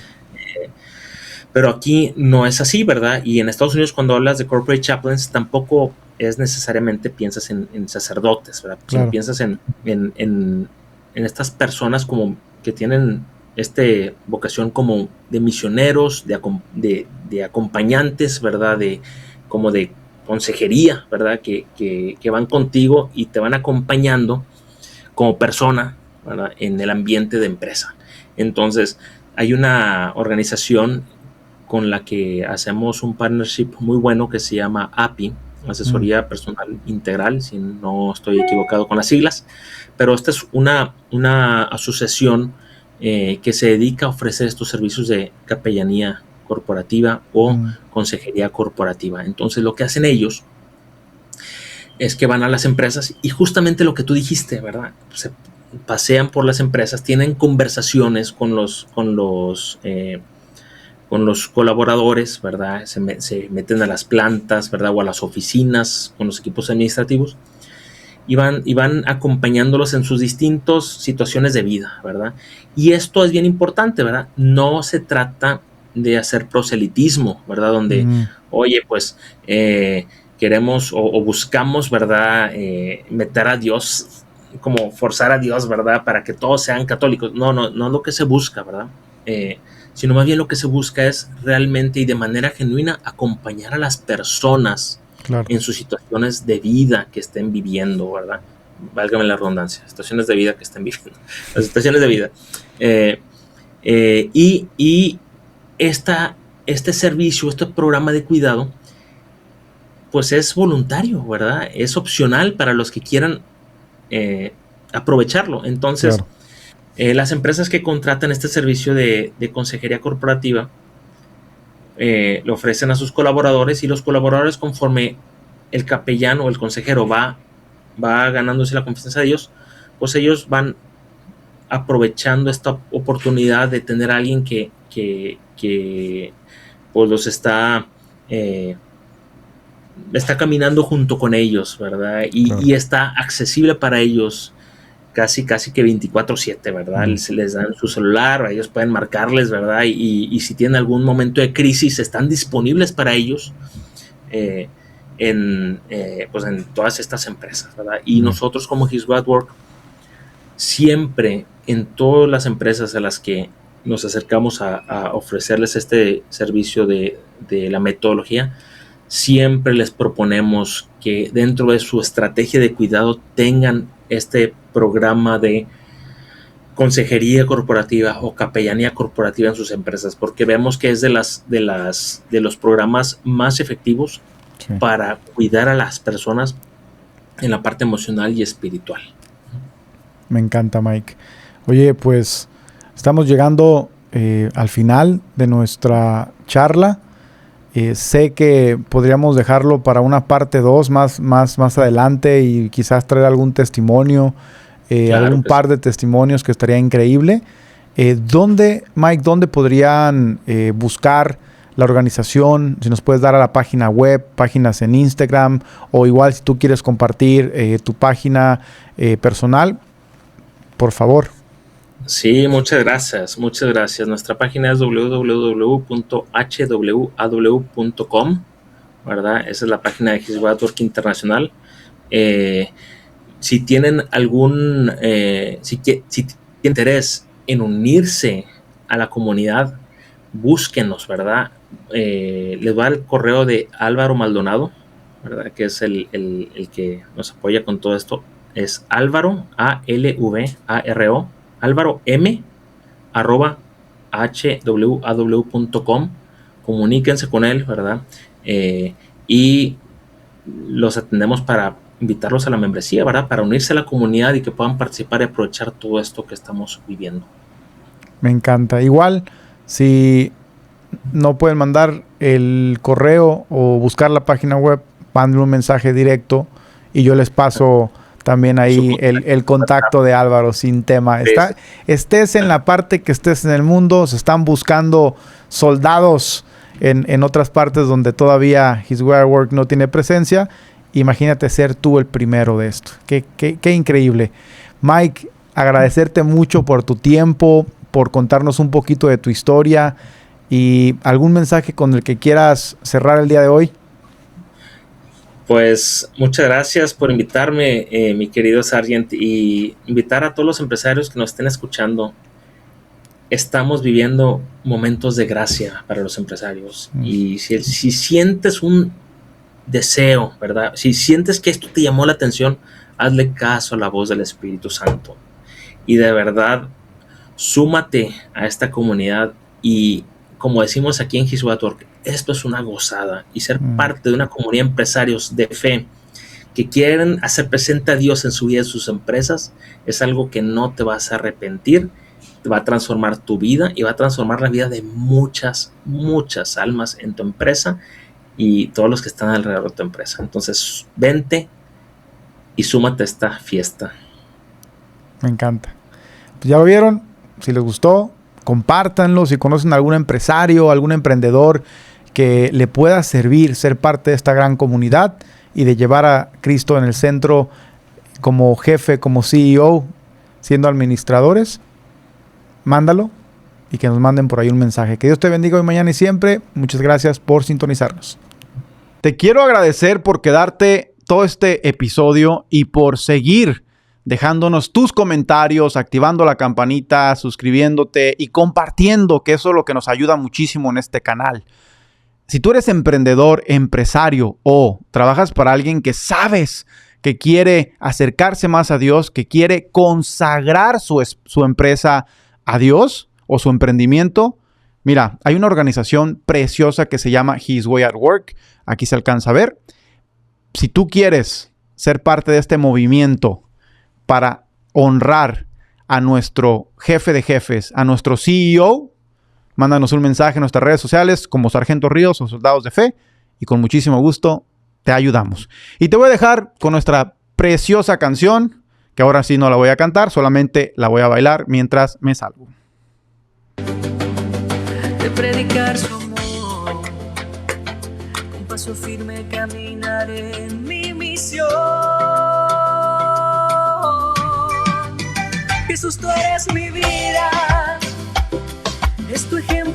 Pero aquí no es así, ¿verdad? Y en Estados Unidos cuando hablas de corporate chaplains tampoco es necesariamente piensas en sacerdotes, ¿verdad? Claro. Sino piensas en estas personas como que tienen vocación como de misioneros, de acompañantes, ¿verdad? Como de consejería, ¿verdad? Que van contigo y te van acompañando como persona, ¿verdad? En el ambiente de empresa. Entonces, hay una organización con la que hacemos un partnership muy bueno que se llama API, Asesoría Personal Integral, si no estoy equivocado con las siglas, pero esta es una asociación que se dedica a ofrecer estos servicios de capellanía corporativa o consejería corporativa. Entonces, lo que hacen ellos es que van a las empresas y justamente lo que tú dijiste, ¿verdad? Se pasean por las empresas, tienen conversaciones con los colaboradores, ¿verdad? Se meten a las plantas, ¿verdad? O a las oficinas con los equipos administrativos y van acompañándolos en sus distintas situaciones de vida, ¿verdad? Y esto es bien importante, ¿verdad? No se trata de hacer proselitismo, ¿verdad? Donde, oye, pues queremos o buscamos, ¿verdad? Meter a Dios, como forzar a Dios, ¿verdad? Para que todos sean católicos. No es lo que se busca, ¿verdad? Sino más bien lo que se busca es realmente y de manera genuina acompañar a las personas en sus situaciones de vida que estén viviendo, ¿verdad? Válgame la redundancia, situaciones de vida que estén viviendo, las situaciones de vida. Y este servicio, este programa de cuidado, pues es voluntario, ¿verdad? Es opcional para los que quieran aprovecharlo. Entonces, las empresas que contratan este servicio de consejería corporativa lo ofrecen a sus colaboradores y los colaboradores, conforme el capellán o el consejero va ganándose la confianza de ellos, pues ellos van aprovechando esta oportunidad de tener a alguien que pues los está caminando junto con ellos, ¿verdad? Y está accesible para ellos casi que 24/7, ¿verdad? Les dan su celular, ellos pueden marcarles, ¿verdad? Y si tienen algún momento de crisis, están disponibles para ellos pues en todas estas empresas, ¿verdad? Y nosotros como His God Work, siempre en todas las empresas a las que nos acercamos a ofrecerles este servicio de la metodología, siempre les proponemos que dentro de su estrategia de cuidado tengan este programa de consejería corporativa o capellanía corporativa en sus empresas, porque vemos que es de los programas más efectivos para cuidar a las personas en la parte emocional y espiritual. Me encanta, Mike. Oye, pues estamos llegando al final de nuestra charla. Sé que podríamos dejarlo para una parte 2 más adelante y quizás traer algún testimonio, algún par de testimonios que estaría increíble. Mike, ¿dónde podrían buscar la organización? Si nos puedes dar a la página web, páginas en Instagram, o igual si tú quieres compartir tu página personal, por favor. Sí, muchas gracias. Nuestra página es www.hwaw.com, ¿verdad? Esa es la página de His God Work Internacional. Si tienen si tienen interés en unirse a la comunidad, búsquenos, ¿verdad? Les va el correo de Álvaro Maldonado, ¿verdad? Que es el que nos apoya con todo esto. Es Álvaro, ALVARO, Álvaro M @hwaw.com. Comuníquense con él, ¿verdad? Y los atendemos para invitarlos a la membresía, ¿verdad? Para unirse a la comunidad y que puedan participar y aprovechar todo esto que estamos viviendo. Me encanta. Igual, si no pueden mandar el correo o buscar la página web, manden un mensaje directo y yo les paso también ahí el contacto de Álvaro sin tema. Estés en la parte que estés en el mundo, se están buscando soldados en otras partes donde todavía His God Work no tiene presencia. Imagínate ser tú el primero de esto. Qué increíble. Mike, agradecerte mucho por tu tiempo, por contarnos un poquito de tu historia y algún mensaje con el que quieras cerrar el día de hoy. Pues muchas gracias por invitarme, mi querido Sargent, y invitar a todos los empresarios que nos estén escuchando. Estamos viviendo momentos de gracia para los empresarios y si sientes un deseo, ¿verdad? Si sientes que esto te llamó la atención, hazle caso a la voz del Espíritu Santo. Y de verdad, súmate a esta comunidad y, como decimos aquí en His Network, esto es una gozada. Y ser parte de una comunidad de empresarios de fe que quieren hacer presente a Dios en su vida, en sus empresas, es algo que no te vas a arrepentir. Te va a transformar tu vida y va a transformar la vida de muchas almas en tu empresa y todos los que están alrededor de tu empresa. Entonces, vente y súmate a esta fiesta. Me encanta. Pues ya lo vieron. Si les gustó, compártanlo. Si conocen a algún empresario, algún emprendedor que le pueda servir ser parte de esta gran comunidad y de llevar a Cristo en el centro como jefe, como CEO, siendo administradores, mándalo y que nos manden por ahí un mensaje. Que Dios te bendiga hoy, mañana y siempre. Muchas gracias por sintonizarnos. Te quiero agradecer por quedarte todo este episodio y por seguir dejándonos tus comentarios, activando la campanita, suscribiéndote y compartiendo, que eso es lo que nos ayuda muchísimo en este canal. Si tú eres emprendedor, empresario o trabajas para alguien que sabes que quiere acercarse más a Dios, que quiere consagrar su empresa a Dios o su emprendimiento, mira, hay una organización preciosa que se llama His Way at Work. Aquí se alcanza a ver. Si tú quieres ser parte de este movimiento para honrar a nuestro jefe de jefes, a nuestro CEO, mándanos un mensaje en nuestras redes sociales como Sargento Ríos o Soldados de Fe y con muchísimo gusto te ayudamos. Y te voy a dejar con nuestra preciosa canción, que ahora sí no la voy a cantar, solamente la voy a bailar mientras me salgo. De predicar su amor, con paso firme caminaré en mi misión. Jesús, tú eres mi vida, es tu ejemplo.